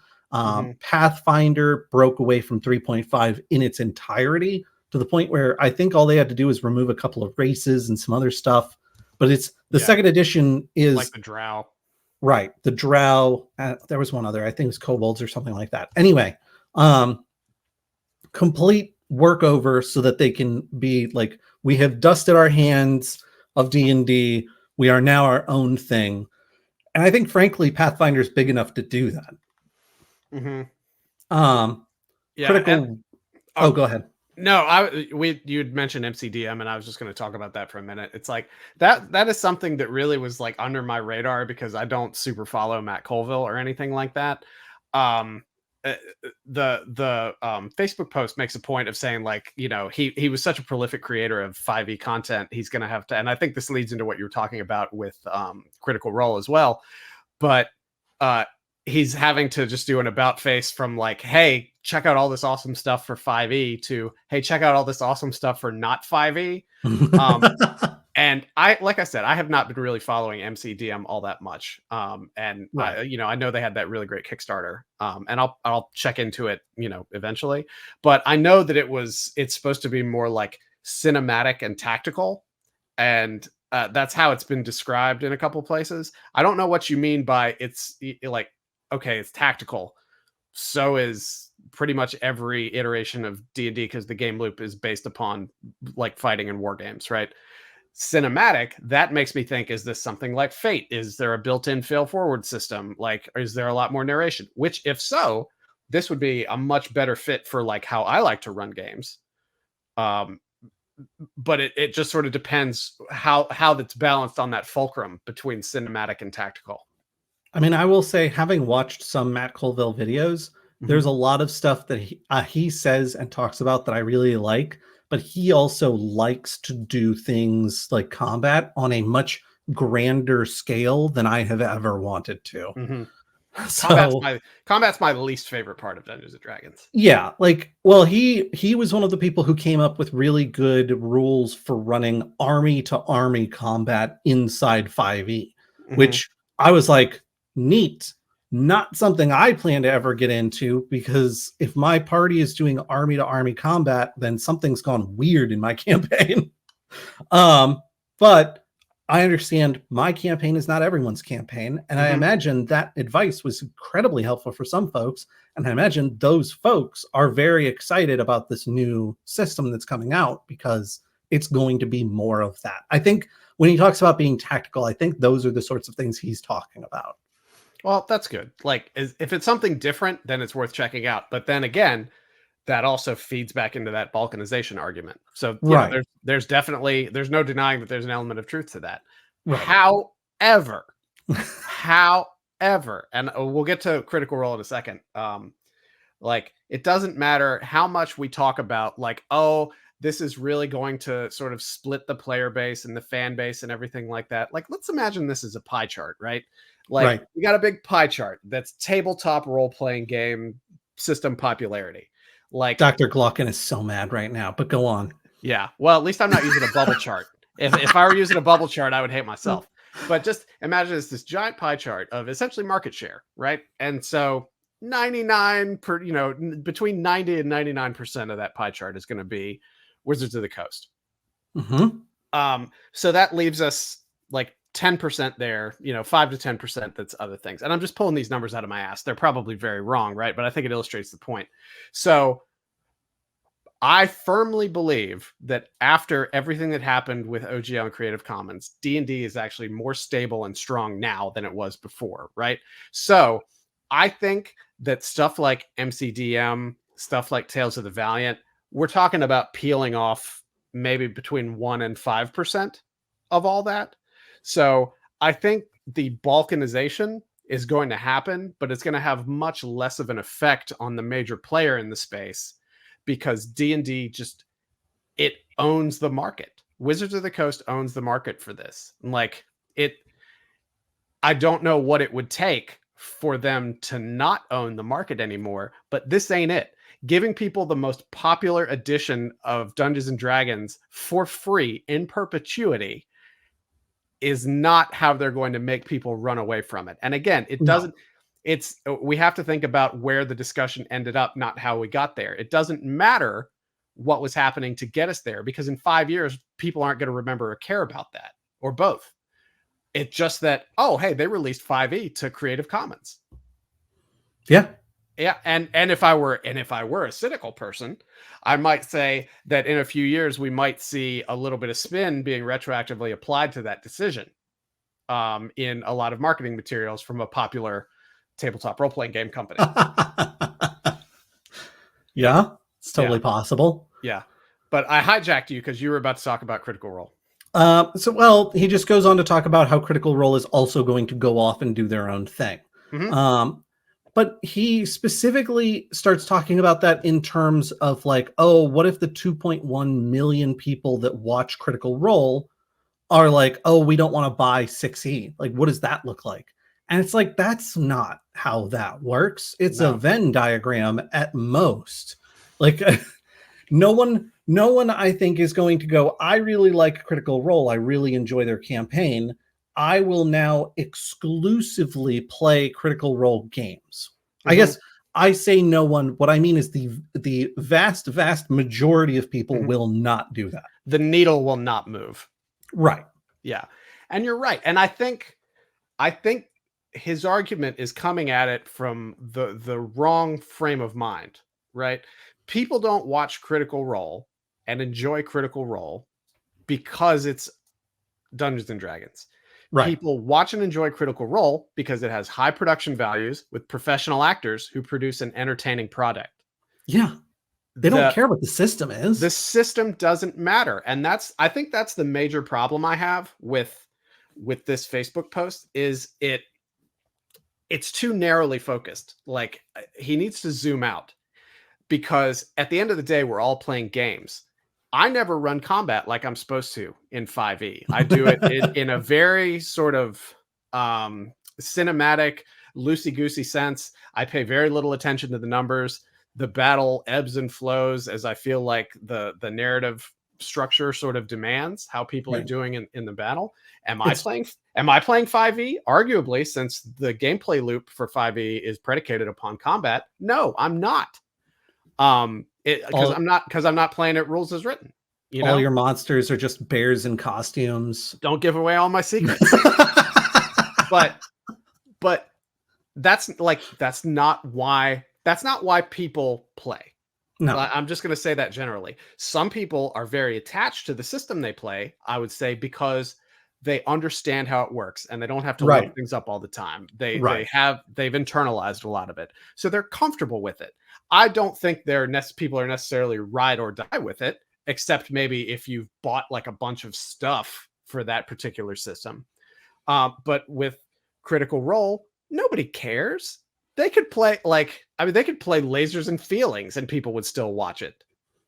Pathfinder broke away from 3.5 in its entirety, to the point where I think all they had to do is remove a couple of races and some other stuff. But it's the second edition is like the Drow. Right. The Drow. There was one other, I think it was Kobolds or something like that. Anyway, complete work over so that they can be like, we have dusted our hands of D&D. We are now our own thing. And I think, frankly, Pathfinder is big enough to do that. Critical. Go ahead. No, you'd mentioned MCDM, and I was just going to talk about that for a minute. It's like that is something that really was like under my radar because I don't super follow Matt Colville or anything like that. The Facebook post makes a point of saying, like, he was such a prolific creator of 5e content. He's going to have to, and I think this leads into what you're talking about with Critical Role as well. But he's having to just do an about face from like, hey, check out all this awesome stuff for 5e to, hey, check out all this awesome stuff for not 5e. And like I said, I have not been really following MCDM all that much. And right. I know they had that really great Kickstarter. And I'll check into it, eventually. But I know that it's supposed to be more like cinematic and tactical. And that's how it's been described in a couple places. I don't know what you mean by it's like, okay, it's tactical. So is pretty much every iteration of D&D because the game loop is based upon like fighting and war games, right? Cinematic, that makes me think, is this something like Fate? Is there a built-in fail forward system? Like, is there a lot more narration? Which, if so, this would be a much better fit for like how I like to run games. But it just sort of depends how that's balanced on that fulcrum between cinematic and tactical. I mean, I will say, having watched some Matt Colville videos, there's a lot of stuff that he says and talks about that I really like, but he also likes to do things like combat on a grander scale than I have ever wanted to. So, combat's my least favorite part of Dungeons and Dragons. Yeah, like, well, he was one of the people who came up with really good rules for running army to army combat inside 5e, which I was like, neat. Not something I plan to ever get into, because if my party is doing army to army combat, then something's gone weird in my campaign. But I understand my campaign is not everyone's campaign. And I imagine that advice was incredibly helpful for some folks. And I imagine those folks are very excited about this new system that's coming out because it's going to be more of that. I think when he talks about being tactical, I think those are the sorts of things he's talking about. Well, that's good. Like, if it's something different, then it's worth checking out. But then again, that also feeds back into that balkanization argument. So right. There's no denying that there's an element of truth to that. Right. However, and we'll get to Critical Role in a second. Like, it doesn't matter how much we talk about, like, oh, this is really going to sort of split the player base and the fan base and everything like that. Like, let's imagine this is a pie chart, right? Like, we got a big pie chart that's tabletop role-playing game system popularity. Like, Dr. Glocken is so mad right now, but go on. Yeah. Well, at least I'm not using a bubble chart. If I were using a bubble chart, I would hate myself. But just imagine it's this giant pie chart of essentially market share, right? And so between 90 and 99% of that pie chart is going to be Wizards of the Coast. So that leaves us like 10% there, 5 to 10% that's other things. And I'm just pulling these numbers out of my ass. They're probably very wrong, right? But I think it illustrates the point. So I firmly believe that after everything that happened with OGL and Creative Commons, D&D is actually more stable and strong now than it was before, right? So I think that stuff like MCDM, stuff like Tales of the Valiant, we're talking about peeling off maybe between 1 and 5% of all that. So I think the balkanization is going to happen, but it's going to have much less of an effect on the major player in the space because D&D it owns the market. Wizards of the Coast owns the market for this. Like, I don't know what it would take for them to not own the market anymore, but this ain't it. Giving people the most popular edition of Dungeons and Dragons for free in perpetuity is not how they're going to make people run away from it. And again, it No. doesn't, we have to think about where the discussion ended up, not how we got there. It doesn't matter what was happening to get us there, because in 5 years, people aren't going to remember or care about that, or both. It's just that, oh, hey, they released 5e to Creative Commons. Yeah. Yeah, and if I were a cynical person, I might say that in a few years we might see a little bit of spin being retroactively applied to that decision, in a lot of marketing materials from a popular tabletop role-playing game company. Yeah, it's totally possible. Yeah, but I hijacked you because you were about to talk about Critical Role. Well, he just goes on to talk about how Critical Role is also going to go off and do their own thing. But he specifically starts talking about that in terms of like, oh, what if the 2.1 million people that watch Critical Role are like, oh, we don't want to buy 6e. Like, what does that look like? And it's like, that's not how that works. It's a Venn diagram at most. Like, no one, I think, is going to go, I really like Critical Role. I really enjoy their campaign. I will now exclusively play Critical Role games. I guess I say no one. What I mean is the vast majority of people will not do that. The needle will not move. Right. Yeah. And you're right. And I think his argument is coming at it from the wrong frame of mind, right? People don't watch Critical Role and enjoy Critical Role because it's Dungeons and Dragons. Right. People watch and enjoy Critical Role because it has high production values with professional actors who produce an entertaining product. Yeah. They don't care what the system is. The system doesn't matter. And I think that's the major problem I have with this Facebook post is it's too narrowly focused. Like, he needs to zoom out, because at the end of the day, we're all playing games. I never run combat like I'm supposed to in 5e. I do it in a very sort of cinematic, loosey-goosey sense. I pay very little attention to the numbers. The battle ebbs and flows as I feel like the narrative structure sort of demands how people are doing in the battle. Am I playing 5e? Arguably, since the gameplay loop for 5e is predicated upon combat. No, I'm not. Because I'm not playing it rules as written. You know? All your monsters are just bears in costumes. Don't give away all my secrets. but that's not why people play. No, I'm just going to say that generally. Some people are very attached to the system they play, I would say, because they understand how it works and they don't have to look things up all the time. They've internalized a lot of it, so they're comfortable with it. I don't think people are necessarily ride or die with it, except maybe if you've bought like a bunch of stuff for that particular system. But with Critical Role, nobody cares. They could play they could play Lasers and Feelings and people would still watch it.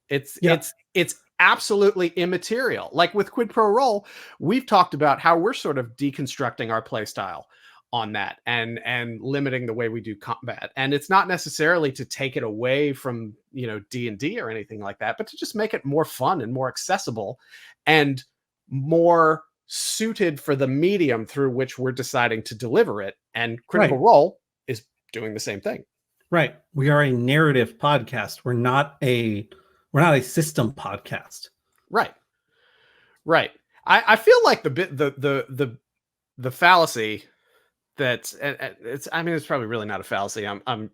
It's absolutely immaterial. Like with Quid Pro Roll, we've talked about how we're sort of deconstructing our play style on that and limiting the way we do combat. And it's not necessarily to take it away from, D&D or anything like that, but to just make it more fun and more accessible and more suited for the medium through which we're deciding to deliver it. And Critical Role is doing the same thing. Right. We are a narrative podcast. We're not a system podcast. Right. I feel like the fallacy that's it's probably really not a fallacy. I'm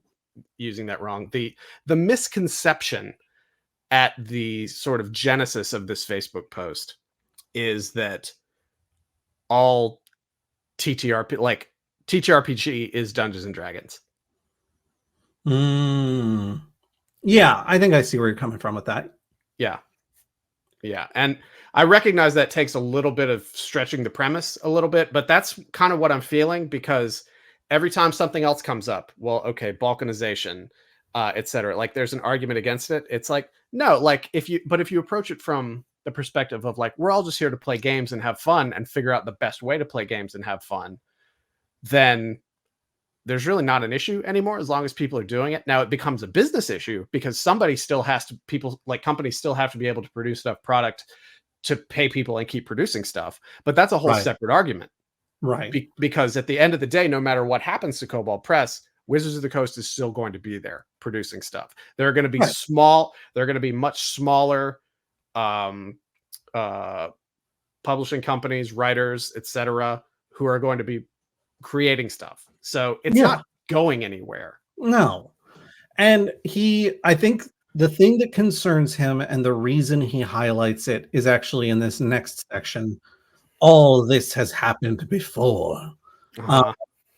using that wrong. The misconception at the sort of genesis of this Facebook post is that all TTRPG is Dungeons and Dragons. Yeah, I think I see where you're coming from with that. Yeah. And I recognize that takes a little bit of stretching the premise a little bit, but that's kind of what I'm feeling, because every time something else comes up, well, okay, balkanization, etc. Like there's an argument against it. It's like, no, like if you approach it from the perspective of like, we're all just here to play games and have fun and figure out the best way to play games and have fun, then there's really not an issue anymore as long as people are doing it. Now it becomes a business issue because companies still have to be able to produce enough product to pay people and keep producing stuff. But that's a whole separate argument. Right. Because at the end of the day, no matter what happens to Kobold Press, Wizards of the Coast is still going to be there producing stuff. They're going to be small. They're going to be much smaller publishing companies, writers, etc., who are going to be creating stuff. So it's not going anywhere. No. And I think the thing that concerns him and the reason he highlights it is actually in this next section. All this has happened before.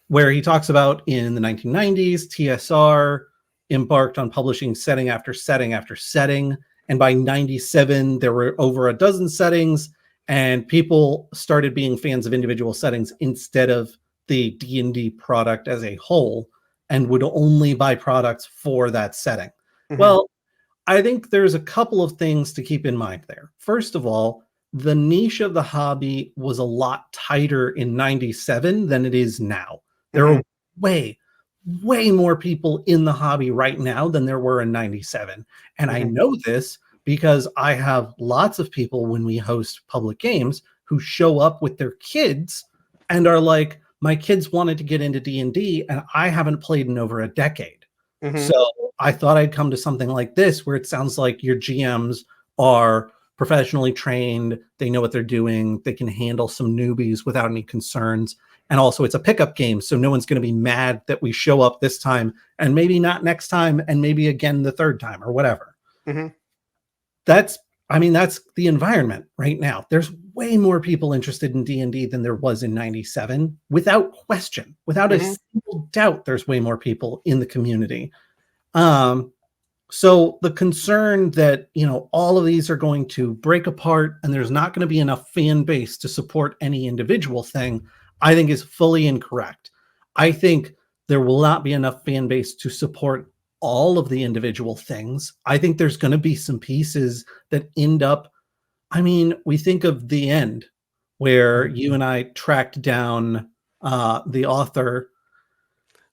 Where he talks about in the 1990s, TSR embarked on publishing setting after setting after setting. And by 97, there were over a dozen settings, and people started being fans of individual settings instead of the D&D product as a whole, and would only buy products for that setting. Well, I think there's a couple of things to keep in mind there. First of all, the niche of the hobby was a lot tighter in 97 than it is now. There are way more people in the hobby right now than there were in 97. And I know this because I have lots of people when we host public games who show up with their kids and are like, my kids wanted to get into D&D and I haven't played in over a decade. So I thought I'd come to something like this where it sounds like your GMs are professionally trained. They know what they're doing. They can handle some newbies without any concerns. And also it's a pickup game. So no one's going to be mad that we show up this time and maybe not next time and maybe again the third time or whatever. That's the environment right now. There's way more people interested in D&D than there was in 97, without question, without a single doubt. There's way more people in the community. So the concern that, all of these are going to break apart and there's not going to be enough fan base to support any individual thing, I think is fully incorrect. I think there will not be enough fan base to support all of the individual things. I think there's going to be some pieces that end up, we think of The End, where you and I tracked down the author.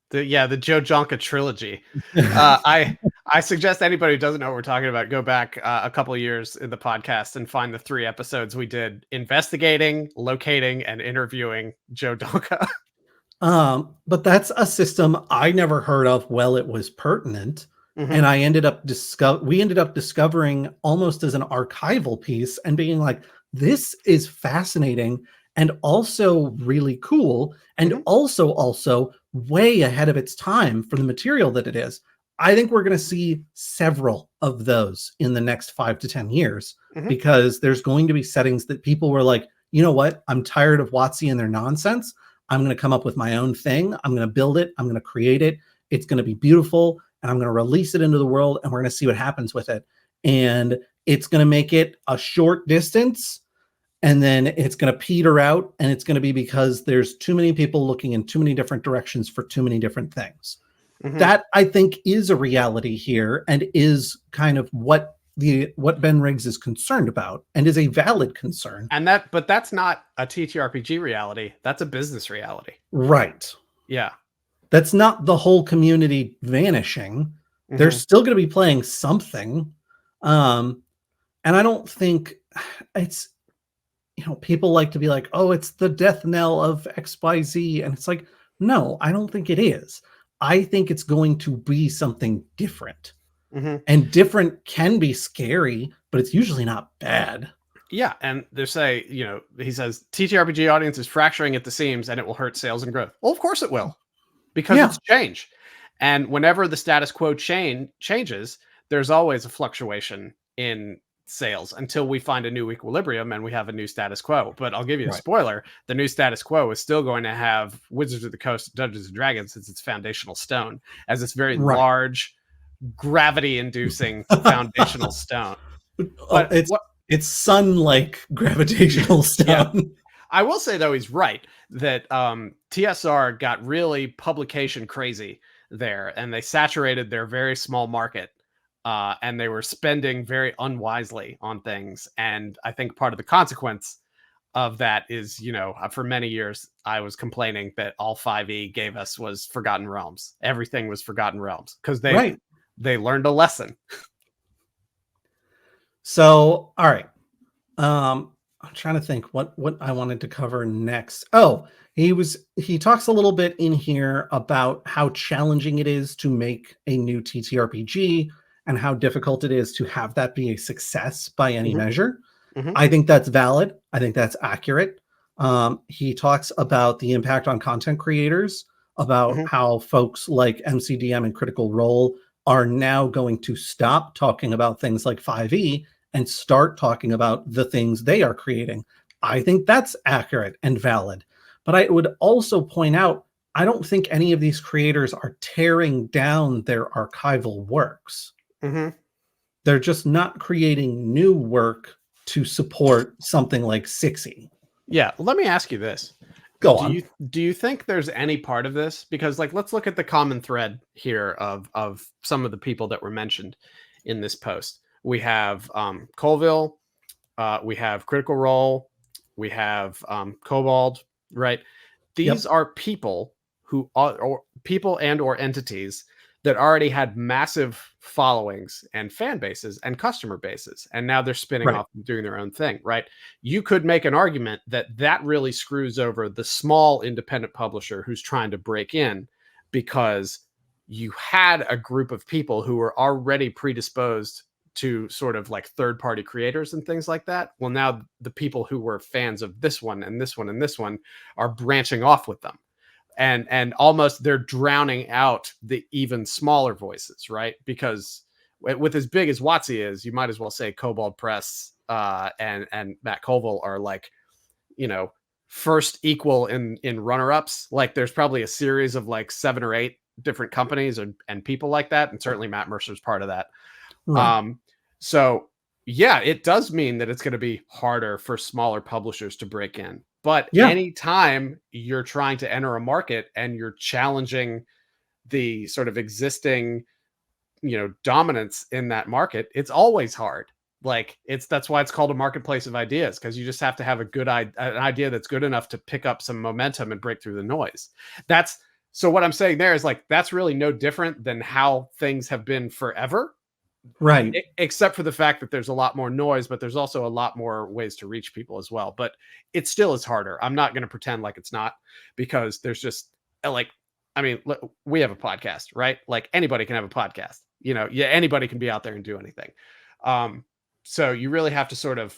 The Joe Jonka trilogy. I suggest anybody who doesn't know what we're talking about, go back a couple of years in the podcast and find the 3 episodes we did investigating, locating, and interviewing Joe Jonka. But that's a system I never heard of. Well, it was pertinent. And I ended up discovering almost as an archival piece and being like, this is fascinating and also really cool. And also way ahead of its time for the material that it is. I think we're going to see several of those in the next 5 to 10 years because there's going to be settings that people were like, you know what? I'm tired of WotC and their nonsense. I'm going to come up with my own thing. I'm going to build it. I'm going to create it. It's going to be beautiful. And I'm going to release it into the world. And we're going to see what happens with it. And it's going to make it a short distance. And then it's going to peter out. And it's going to be because there's too many people looking in too many different directions for too many different things. That, I think, is a reality here and is kind of what Ben Riggs is concerned about and is a valid concern. But that's not a TTRPG reality. That's a business reality. Right. Yeah. That's not the whole community vanishing. They're still going to be playing something. And I don't think it's, people like to be like, oh, it's the death knell of XYZ. And it's like, no, I don't think it is. I think it's going to be something different. And different can be scary, but it's usually not bad. Yeah, and he says TTRPG audience is fracturing at the seams and it will hurt sales and growth. Well, of course it will, because it's change. And whenever the status quo changes, there's always a fluctuation in sales until we find a new equilibrium and we have a new status quo. But I'll give you a spoiler. The new status quo is still going to have Wizards of the Coast, Dungeons and Dragons as its foundational stone, as this very large, gravity-inducing foundational stone. But it's sun-like gravitational stone. I will say, though, he's right that TSR got really publication crazy there, and they saturated their very small market. And they were spending very unwisely on things. And I think part of the consequence of that is, for many years, I was complaining that all 5e gave us was Forgotten Realms. Everything was Forgotten Realms because they learned a lesson. So, all right. I'm trying to think what I wanted to cover next. Oh, he talks a little bit in here about how challenging it is to make a new TTRPG and how difficult it is to have that be a success by any Mhm. measure. Mhm. I think that's valid. I think that's accurate. He talks about the impact on content creators, about Mhm. how folks like MCDM and Critical Role are now going to stop talking about things like 5e and start talking about the things they are creating. I think that's accurate and valid. But I would also point out, I don't think any of these creators are tearing down their archival works. Mhm. They're just not creating new work to support something like 6e. Yeah, let me ask you this. Go Do on. you think there's any part of this, because like let's look at the common thread here of some of the people that were mentioned in this post. We have Colville, we have Critical Role, we have Cobalt, right? These Yep. are people who are or people and or entities that already had massive followings and fan bases and customer bases, and now they're spinning Right. off and doing their own thing, right? You could make an argument that that really screws over the small independent publisher who's trying to break in, because you had a group of people who were already predisposed to sort of like third party creators and things like that. Well, now the people who were fans of this one and this one and this one are branching off with them, and almost they're drowning out the even smaller voices, right? Because with as big as WotC is, you might as well say Cobalt Press and Matt Colville are like, you know, first equal in runner-ups. Like there's probably a series of like 7 or 8 different companies and people like that, and certainly Matt Mercer's part of that. Right. So yeah, it does mean that it's going to be harder for smaller publishers to break in. But Yeah. anytime you're trying to enter a market and you're challenging the sort of existing, dominance in that market, it's always hard. Like that's why it's called a marketplace of ideas, because you just have to have an idea that's good enough to pick up some momentum and break through the noise. That's so what I'm saying there is like that's really no different than how things have been forever, Right. except for the fact that there's a lot more noise, but there's also a lot more ways to reach people as well. But it still is harder. I'm not going to pretend like it's not, because there's just like, I mean, we have a podcast, right? Like anybody can have a podcast, yeah, anybody can be out there and do anything. So you really have to sort of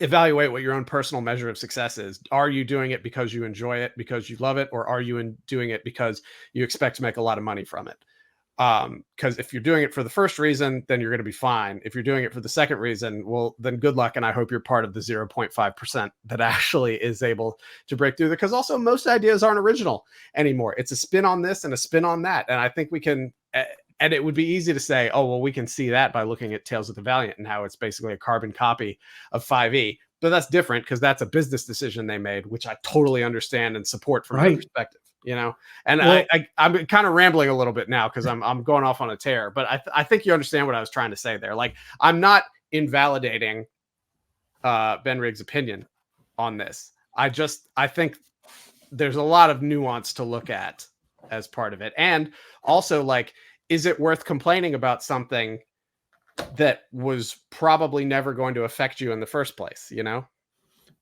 evaluate what your own personal measure of success is. Are you doing it because you enjoy it, because you love it, or are you doing it because you expect to make a lot of money from it? Because if you're doing it for the first reason, then you're going to be fine. If you're doing it for the second reason, well, then good luck. And I hope you're part of the 0.5% that actually is able to break through, because also most ideas aren't original anymore. It's a spin on this and a spin on that. And I think we can, and it would be easy to say, oh, well, we can see that by looking at Tales of the Valiant and how it's basically a carbon copy of 5e. But that's different because that's a business decision they made, which I totally understand and support from their Right. perspective. And Well, I'm kind of rambling a little bit now because I'm going off on a tear, but I think you understand what I was trying to say there. Like I'm not invalidating Ben Riggs' opinion on this. I think there's a lot of nuance to look at as part of it, and also like, is it worth complaining about something that was probably never going to affect you in the first place?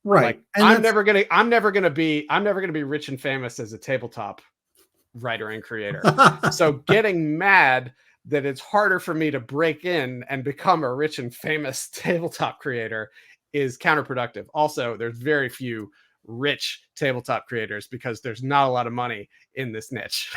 right. Like And I'm never gonna be rich and famous as a tabletop writer and creator. So getting mad that it's harder for me to break in and become a rich and famous tabletop creator is counterproductive. Also, there's very few rich tabletop creators because there's not a lot of money in this niche.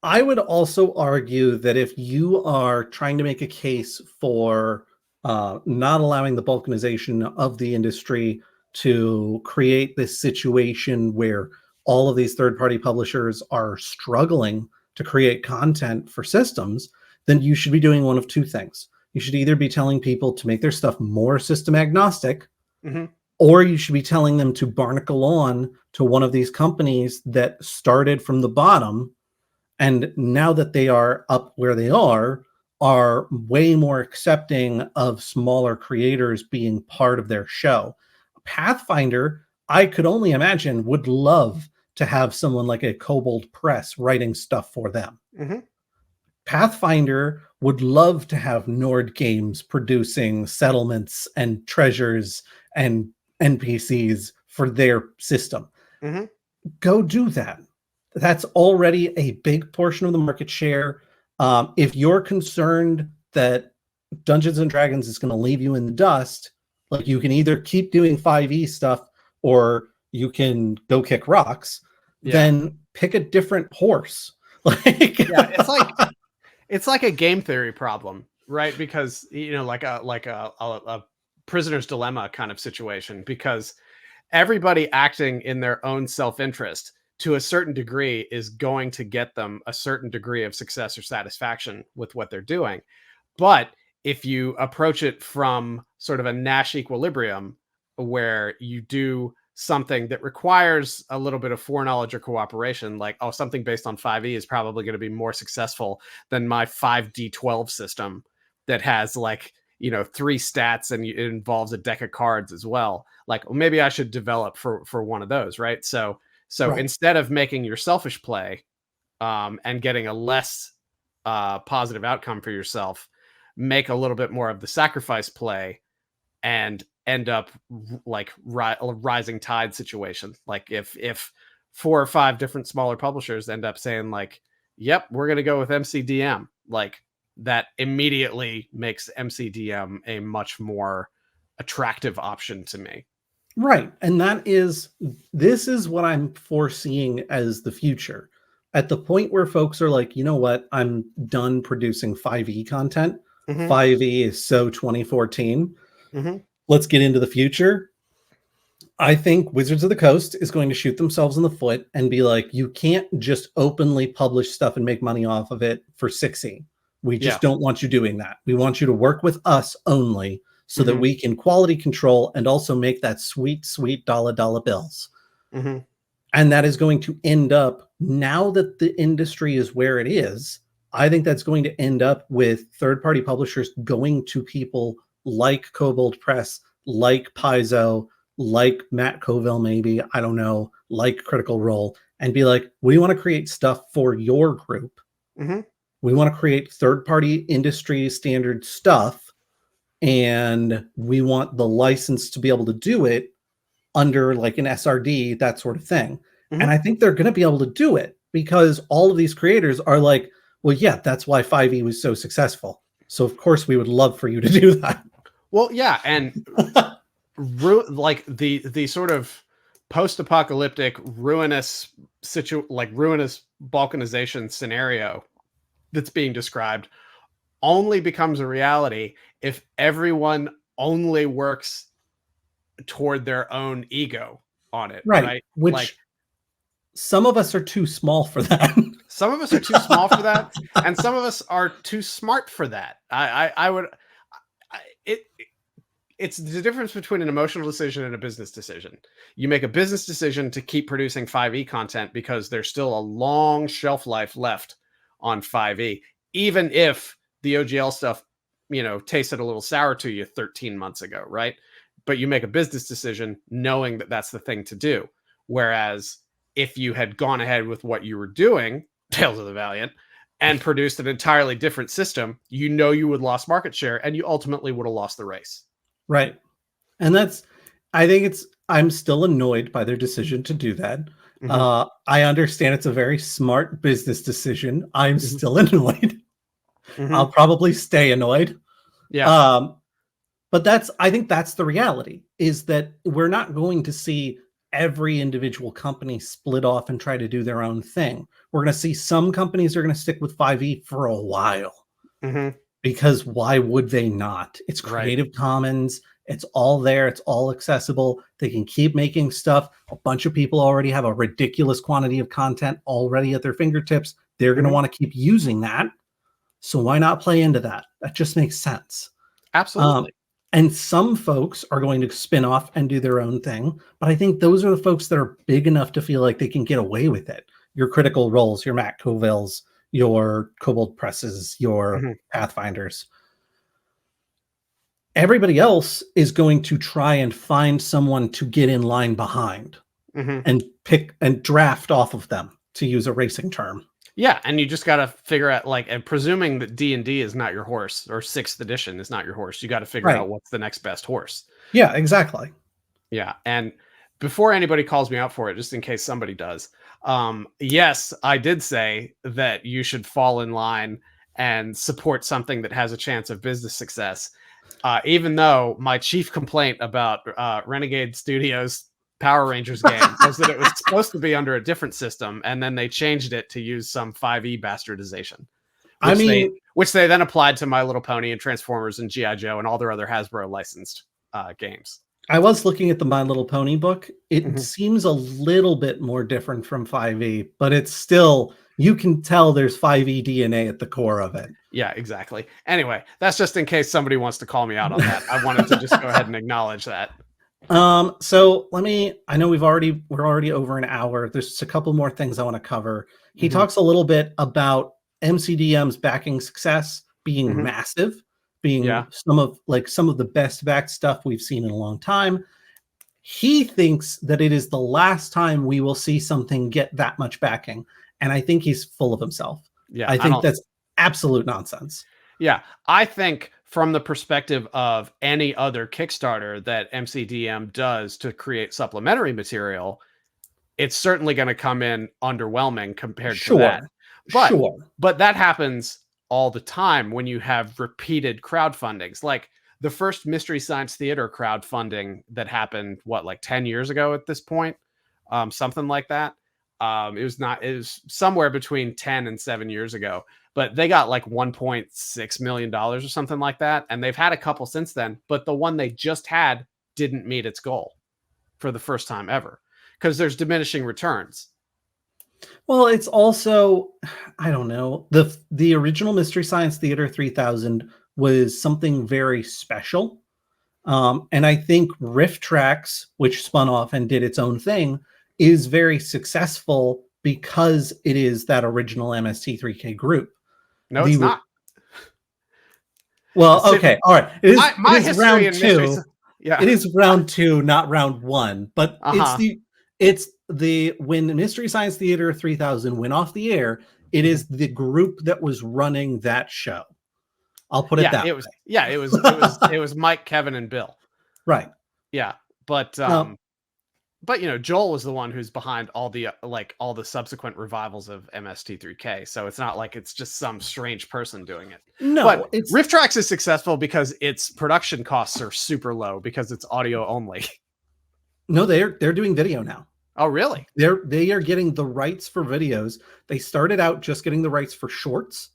I would also argue that if you are trying to make a case for not allowing the balkanization of the industry to create this situation where all of these third-party publishers are struggling to create content for systems, then you should be doing one of two things. You should either be telling people to make their stuff more system agnostic, Mhm. or you should be telling them to barnacle on to one of these companies that started from the bottom, and now that they are up where they are way more accepting of smaller creators being part of their show. Pathfinder, I could only imagine, would love to have someone like a Kobold Press writing stuff for them. Mhm. Pathfinder would love to have Nord Games producing settlements and treasures and NPCs for their system. Go do that. That's already a big portion of the market share. If you're concerned that Dungeons and Dragons is going to leave you in the dust, like, you can either keep doing 5e stuff or you can go kick rocks. Then pick a different horse. Like, it's like a game theory problem, right? Because, you know, like a prisoner's dilemma kind of situation, because everybody acting in their own self-interest to a certain degree is going to get them a certain degree of success or satisfaction with what they're doing. But if you approach it from sort of a Nash equilibrium, where you do something that requires a little bit of foreknowledge or cooperation, like, oh, something based on 5e is probably going to be more successful than my 5d12 system that has, like, you know, 3 stats and it involves a deck of cards as well. Like, well, maybe I should develop for one of those, right? So right. Instead of making your selfish play and getting a less positive outcome for yourself, make a little bit more of the sacrifice play and end up like a rising tide situation. Like if 4 or 5 different smaller publishers end up saying, like, yep, we're going to go with MCDM, like, that immediately makes MCDM a much more attractive option to me. Right. And this is what I'm foreseeing as the future. At the point where folks are like, you know what, I'm done producing 5e content. 5e is so 2014. Let's get into the future. I think Wizards of the Coast is going to shoot themselves in the foot and be like, you can't just openly publish stuff and make money off of it for 6e. We just don't want you doing that. We want you to work with us only so that we can quality control and also make that sweet, sweet dollar bills. And that is going to end up, now that the industry is where it is, I think that's going to end up with third-party publishers going to people like Kobold Press, like Paizo, like Matt Colville, maybe, I don't know, like Critical Role, and be like, we want to create stuff for your group. We want to create third-party industry standard stuff, and we want the license to be able to do it under like an SRD, that sort of thing. And I think they're going to be able to do it because all of these creators are like, well, yeah, that's why 5e was so successful. So of course we would love for you to do that. Well, yeah, and like the sort of post-apocalyptic ruinous balkanization scenario that's being described only becomes a reality if everyone only works toward their own ego on it, right? Which, like, some of us are too small for that. Some of us are too small for that, and some of us are too smart for that. It's the difference between an emotional decision and a business decision. You make a business decision to keep producing 5e content because there's still a long shelf life left on 5e, even if the OGL stuff, you know, tasted a little sour to you 13 months ago, right? But you make a business decision knowing that that's the thing to do. Whereas if you had gone ahead with what you were doing, Tales of the Valiant, and produced an entirely different system, you know you would lost market share and you ultimately would have lost the race. Right. And I'm still annoyed by their decision to do that. I understand it's a very smart business decision. I'm still annoyed. I'll probably stay annoyed. Yeah. But I think that's the reality, is that we're not going to see every individual company split off and try to do their own thing. We're going to see some companies are going to stick with 5e for a while. Because why would they not? It's Creative Commons. It's all there. It's all accessible. They can keep making stuff. A bunch of people already have a ridiculous quantity of content already at their fingertips. They're going to want to keep using that. So why not play into that? That just makes sense. Absolutely. And some folks are going to spin off and do their own thing. But I think those are the folks that are big enough to feel like they can get away with it. Your Critical Roles, your Matt Colvilles, your Kobold Presses, your Pathfinders. Everybody else is going to try and find someone to get in line behind and pick and draft off of them, to use a racing term. Yeah, and you just got to figure out like, and presuming that D&D is not your horse or 6th edition is not your horse, you got to figure out what's the next best horse. Yeah, exactly. Yeah, and before anybody calls me out for it, just in case somebody does, yes, I did say that you should fall in line and support something that has a chance of business success. Even though my chief complaint about Renegade Studios' Power Rangers game was that it was supposed to be under a different system, and then they changed it to use some 5e bastardization, which they then applied to My Little Pony and Transformers and G.I. Joe and all their other Hasbro licensed games. I was looking at the My Little Pony book. It seems a little bit more different from 5e, but it's still, you can tell there's 5e DNA at the core of it. Yeah, exactly. Anyway, that's just in case somebody wants to call me out on that. I wanted to just go ahead and acknowledge that. So I know we're already over an hour. There's just a couple more things I want to cover. He talks a little bit about MCDM's backing success being massive, being some of the best backed stuff we've seen in a long time. He thinks that it is the last time we will see something get that much backing. And I think he's full of himself. Yeah, I think that's absolute nonsense. Yeah, I think from the perspective of any other Kickstarter that MCDM does to create supplementary material, it's certainly going to come in underwhelming compared to that. But that happens all the time when you have repeated crowdfundings. Like the first Mystery Science Theater crowdfunding that happened, like 10 years ago at this point? Something like that. It was somewhere between 10 and 7 years ago, but they got like $1.6 million or something like that. And they've had a couple since then, but the one they just had didn't meet its goal for the first time ever because there's diminishing returns. Well, it's also, I don't know, the original Mystery Science Theater 3000 was something very special. And I think Rift Tracks, which spun off and did its own thing, is very successful because it is that original MST3K group. No, it's not. Well, okay, all right. It is round 2. Yeah, it is round 2, not round 1. But it's the when Mystery Science Theater 3000 went off the air, it is the group that was running that show. I'll put it that way. It was Mike, Kevin, and Bill. Right. Yeah, but Joel was the one who's behind all the subsequent revivals of MST3K. So it's not like it's just some strange person doing it. No, but Rift Tracks is successful because its production costs are super low because it's audio only. No, they're doing video now. Oh, really? They are getting the rights for videos. They started out just getting the rights for shorts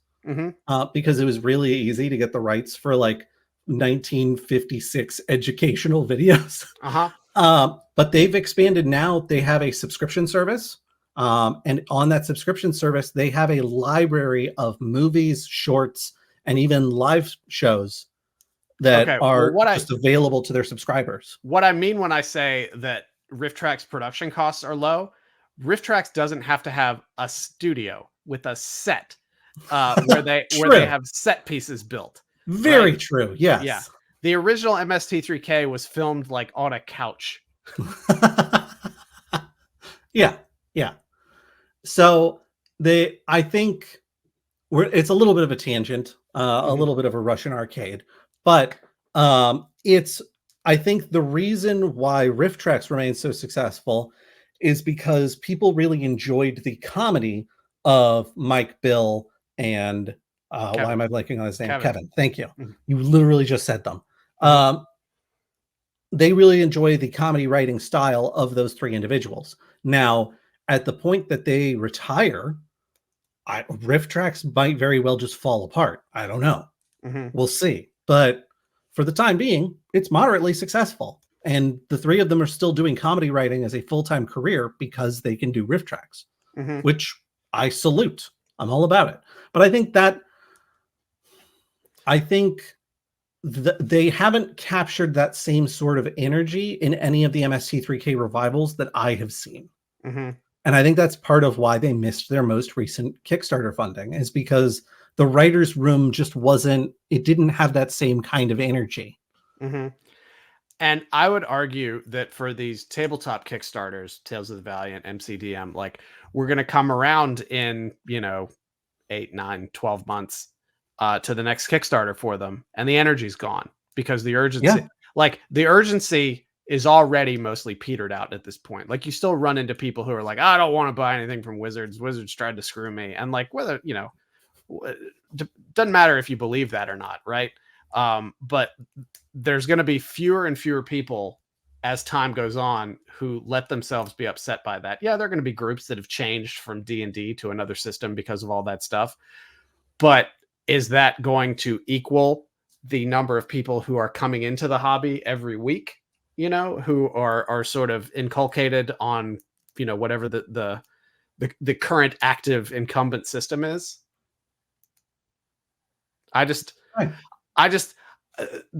because it was really easy to get the rights for like 1956 educational videos. But they've expanded now. They have a subscription service. And on that subscription service, they have a library of movies, shorts, and even live shows that are just available to their subscribers. What I mean when I say that Rift Tracks production costs are low, Rift Tracks doesn't have to have a studio with a set where they have set pieces built. Very true. Yes. Yeah. The original MST3K was filmed like on a couch. Yeah. So I think it's a little bit of a tangent, a little bit of a Russian arcade, but I think the reason why Rift Tracks remains so successful is because people really enjoyed the comedy of Mike, Bill, and why am I blanking on his name? Kevin. Thank you. You literally just said them. They really enjoy the comedy writing style of those three individuals. Now, at the point that they retire, Rift Tracks might very well just fall apart. I don't know. We'll see. But for the time being, it's moderately successful. And the three of them are still doing comedy writing as a full-time career because they can do Rift Tracks, which I salute. I'm all about it. But I think they haven't captured that same sort of energy in any of the MST3K revivals that I have seen. And I think that's part of why they missed their most recent Kickstarter funding, is because the writer's room just didn't have that same kind of energy. And I would argue that for these tabletop Kickstarters, Tales of the Valiant, MCDM, like we're going to come around in, 8, 9, 12 months to the next Kickstarter for them. And the energy's gone because the urgency is already mostly petered out at this point. Like you still run into people who are like, I don't want to buy anything from Wizards. Wizards tried to screw me. And like, whether, doesn't matter if you believe that or not. Right. But there's going to be fewer and fewer people as time goes on who let themselves be upset by that. Yeah, there are going to be groups that have changed from D&D to another system because of all that stuff. But is that going to equal the number of people who are coming into the hobby every week, who are sort of inculcated on, whatever the current active incumbent system is? The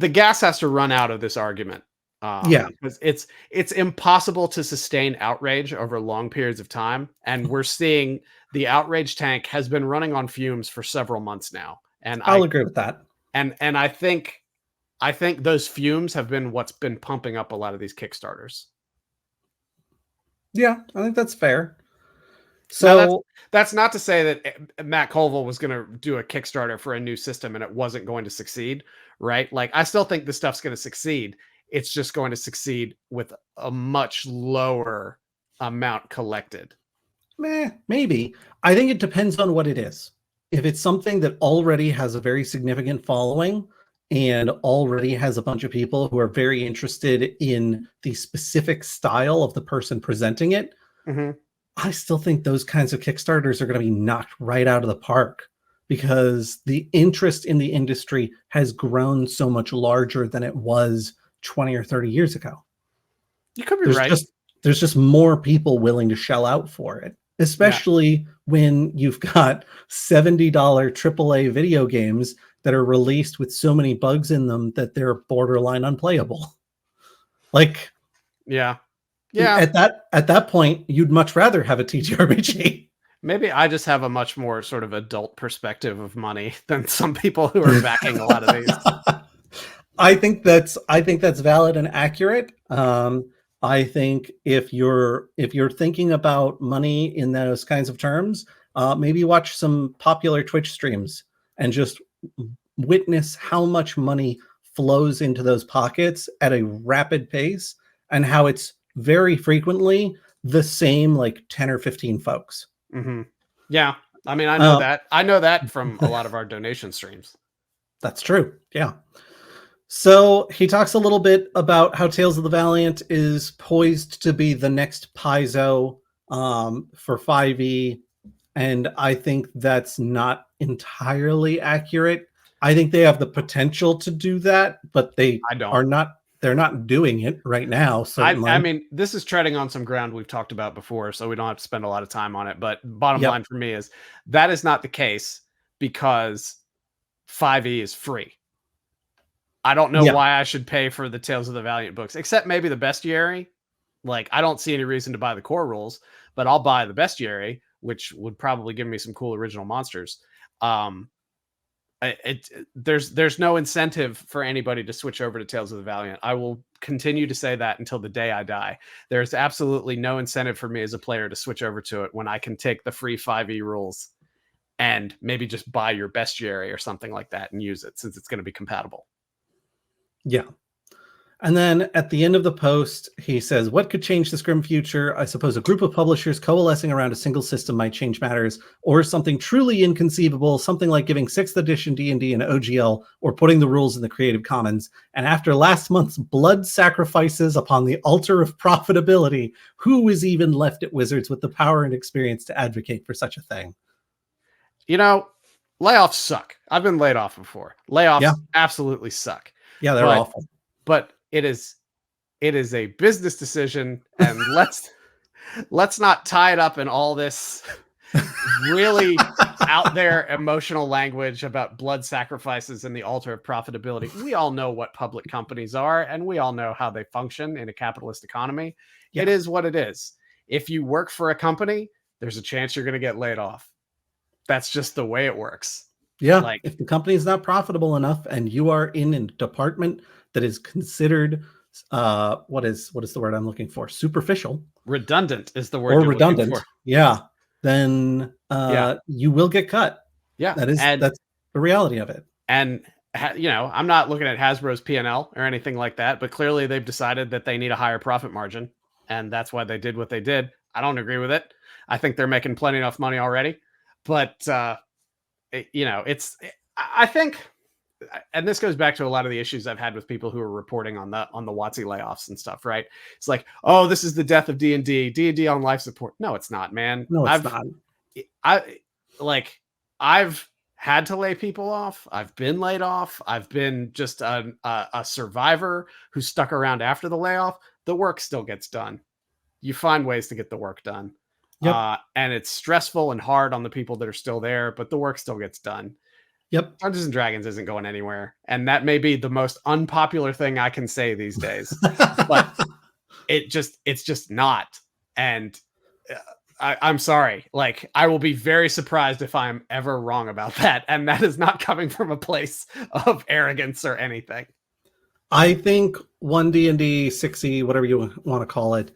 gas has to run out of this argument. Because it's impossible to sustain outrage over long periods of time. And we're seeing the outrage tank has been running on fumes for several months now. And I'll agree with that. And I think those fumes have been what's been pumping up a lot of these Kickstarters. Yeah, I think that's fair. So that's not to say that Matt Colville was going to do a Kickstarter for a new system and it wasn't going to succeed, right? Like I still think this stuff's going to succeed. It's just going to succeed with a much lower amount collected. Maybe. I think it depends on what it is. If it's something that already has a very significant following and already has a bunch of people who are very interested in the specific style of the person presenting it, I still think those kinds of Kickstarters are going to be knocked right out of the park because the interest in the industry has grown so much larger than it was 20 or 30 years ago. You could be right. There's just more people willing to shell out for it, especially when you've got $70 AAA video games that are released with so many bugs in them that they're borderline unplayable. Like, yeah. At that point, you'd much rather have a TTRPG. Maybe I just have a much more sort of adult perspective of money than some people who are backing a lot of these. I think that's valid and accurate. I think if you're thinking about money in those kinds of terms, maybe watch some popular Twitch streams and just witness how much money flows into those pockets at a rapid pace and how it's very frequently the same like 10 or 15 folks. Yeah. I mean, I know that. I know that from a lot of our donation streams. That's true. Yeah. So he talks a little bit about how Tales of the Valiant is poised to be the next Paizo for 5e. And I think that's not entirely accurate. I think they have the potential to do that, but they're not doing it right now. Certainly. I mean, this is treading on some ground we've talked about before, so we don't have to spend a lot of time on it. But bottom line for me is that is not the case because 5e is free. I don't know why I should pay for the Tales of the Valiant books, except maybe the bestiary. Like, I don't see any reason to buy the core rules, but I'll buy the bestiary, which would probably give me some cool original monsters. There's no incentive for anybody to switch over to Tales of the Valiant. I will continue to say that until the day I die. There's absolutely no incentive for me as a player to switch over to it when I can take the free 5e rules and maybe just buy your bestiary or something like that and use it since it's going to be compatible. Yeah. And then at the end of the post, he says, what could change this grim future? I suppose a group of publishers coalescing around a single system might change matters, or something truly inconceivable, something like giving 6th edition D&D and OGL, or putting the rules in the Creative Commons. And after last month's blood sacrifices upon the altar of profitability, who is even left at Wizards with the power and experience to advocate for such a thing? Layoffs suck. I've been laid off before. Layoffs absolutely suck. Yeah, they're awful. But it is a business decision, and let's not tie it up in all this really out there emotional language about blood sacrifices and the altar of profitability. We all know what public companies are, and we all know how they function in a capitalist economy. It is what it is. If you work for a company, there's a chance you're going to get laid off. That's just the way it works. Yeah, if the company is not profitable enough and you are in a department that is considered what is the word I'm looking for? Superficial. Redundant is the word. Or you're redundant. looking for. Yeah. Then you will get cut. Yeah. That's the reality of it. And I'm not looking at Hasbro's P&L or anything like that, but clearly they've decided that they need a higher profit margin, and that's why they did what they did. I don't agree with it. I think they're making plenty enough money already, but I think, and this goes back to a lot of the issues I've had with people who are reporting on the WotC layoffs and stuff, right? It's like, oh, this is the death of D&D. D&D on life support. No, it's not, man. No, it's not. I've had to lay people off. I've been laid off. I've been just a survivor who stuck around after the layoff. The work still gets done. You find ways to get the work done. Yep. And it's stressful and hard on the people that are still there, but the work still gets done. Yep. Dungeons and Dragons isn't going anywhere. And that may be the most unpopular thing I can say these days, but it's just not. And I'm sorry. Like, I will be very surprised if I'm ever wrong about that. And that is not coming from a place of arrogance or anything. I think 1D&D, 6e, whatever you want to call it,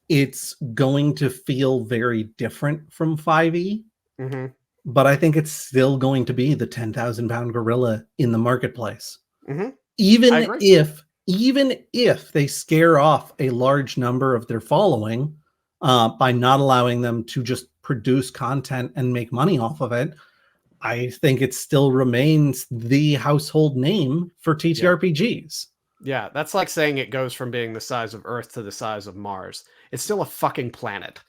it's going to feel very different from 5e. Mm-hmm. But I think it's still going to be the 10,000 pound gorilla in the marketplace. Mm-hmm. Even if they scare off a large number of their following by not allowing them to just produce content and make money off of it, I think it still remains the household name for TTRPGs. Yeah, that's like saying it goes from being the size of Earth to the size of Mars. It's still a fucking planet.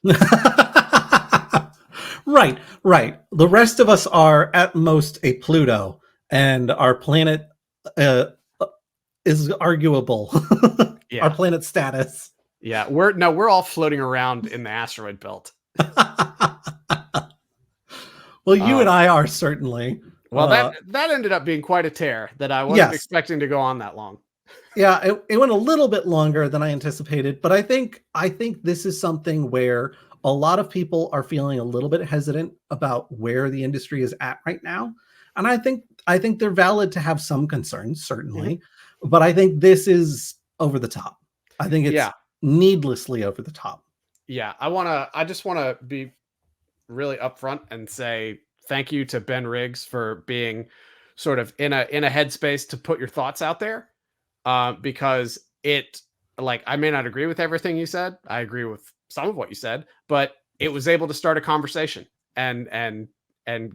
Right. The rest of us are at most a Pluto, and our planet is arguable. Yeah. Our planet status. Yeah, we're all floating around in the asteroid belt. Well, you and I are certainly. Well, that ended up being quite a tear that I wasn't expecting to go on that long. Yeah, it went a little bit longer than I anticipated, but I think this is something where a lot of people are feeling a little bit hesitant about where the industry is at right now. And I think they're valid to have some concerns, certainly. Mm-hmm. But I think this is over the top. I think it's needlessly over the top. Yeah, I just want to be really upfront and say thank you to Ben Riggs for being sort of in a headspace to put your thoughts out there. Because I may not agree with everything you said. I agree with some of what you said, but it was able to start a conversation and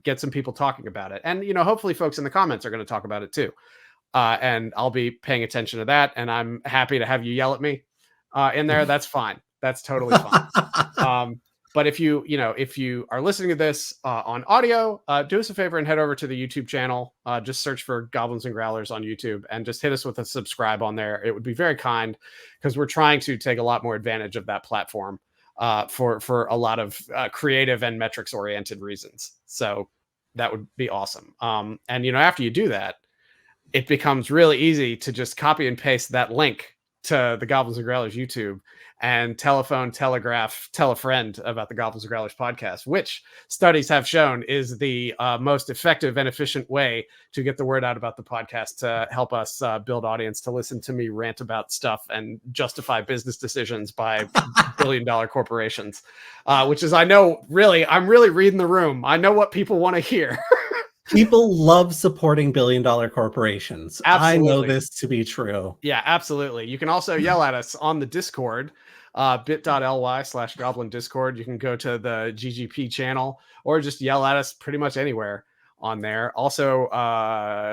get some people talking about it. And, hopefully folks in the comments are going to talk about it too. And I'll be paying attention to that. And I'm happy to have you yell at me in there. That's fine. That's totally fine. But if you are listening to this on audio, do us a favor and head over to the YouTube channel. Just search for Goblins and Growlers on YouTube and just hit us with a subscribe on there. It would be very kind because we're trying to take a lot more advantage of that platform for a lot of creative and metrics oriented reasons. So that would be awesome. And after you do that, it becomes really easy to just copy and paste that link to the Goblins and Growlers YouTube and telegraph, tell a friend about the Goblins and Growlers podcast, which studies have shown is the most effective and efficient way to get the word out about the podcast to help us build audience to listen to me rant about stuff and justify business decisions by billion-dollar corporations, which is, I'm really reading the room. I know what people want to hear. People love supporting billion-dollar corporations. Absolutely. I know this to be true. Yeah, absolutely. You can also yell at us on the Discord, bit.ly/Goblin Discord. You can go to the GGP channel or just yell at us pretty much anywhere on there. Also,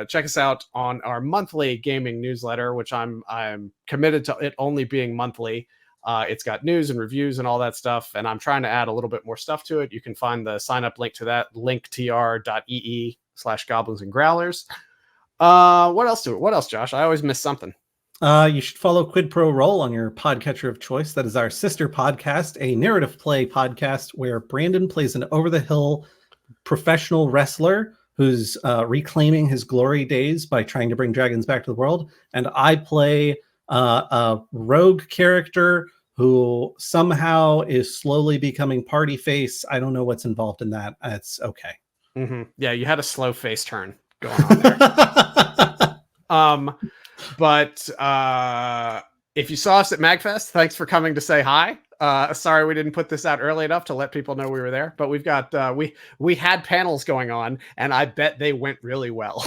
check us out on our monthly gaming newsletter, which I'm committed to it only being monthly. It's got news and reviews and all that stuff, and I'm trying to add a little bit more stuff to it. You can find the sign up link to that, linktr.ee/Goblins and Growlers. What else, Josh? I always miss something. You should follow Quid Pro Roll on your podcatcher of choice. That is our sister podcast, a narrative play podcast where Brandon plays an over-the-hill professional wrestler who's reclaiming his glory days by trying to bring dragons back to the world. And I play a rogue character who somehow is slowly becoming party face. I don't know what's involved in that. It's okay. Mm-hmm. Yeah, you had a slow face turn going on there. But If you saw us at MagFest, thanks for coming to say hi. Sorry we didn't put this out early enough to let people know we were there, but we've got we had panels going on, and I bet they went really well.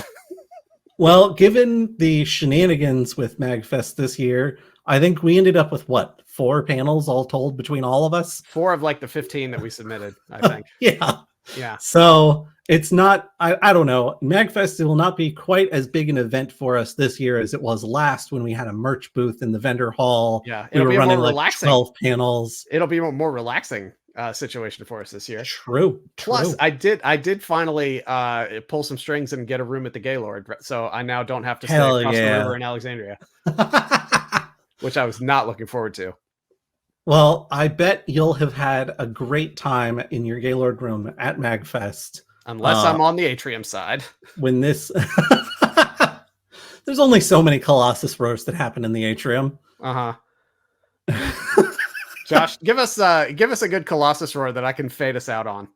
Well, given the shenanigans with MagFest this year, I think we ended up with 4 panels all told between all of us? 4 of like the 15 that we submitted, I think. Yeah. So it's not, I don't know. MagFest will not be quite as big an event for us this year as it was last when we had a merch booth in the vendor hall. Yeah, we were running like 12 panels. It'll be a more relaxing situation for us this year. True. Plus, I did finally pull some strings and get a room at the Gaylord, so I now don't have to stay across the river in Alexandria, which I was not looking forward to. Well, I bet you'll have had a great time in your Gaylord room at MagFest. Unless I'm on the atrium side. When this... There's only so many Colossus roars that happen in the atrium. Josh, give us a good Colossus roar that I can fade us out on.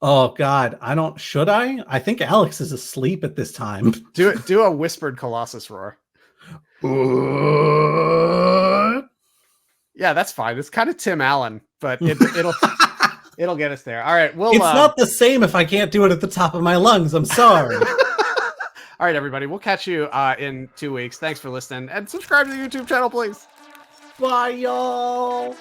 Oh God, should I? I think Alex is asleep at this time. Do a whispered Colossus roar. Yeah, that's fine. It's kind of Tim Allen, but it'll get us there. All right, it's not the same if I can't do it at the top of my lungs. I'm sorry. All right, everybody, we'll catch you in 2 weeks. Thanks for listening, and subscribe to the YouTube channel, please. Bye, y'all.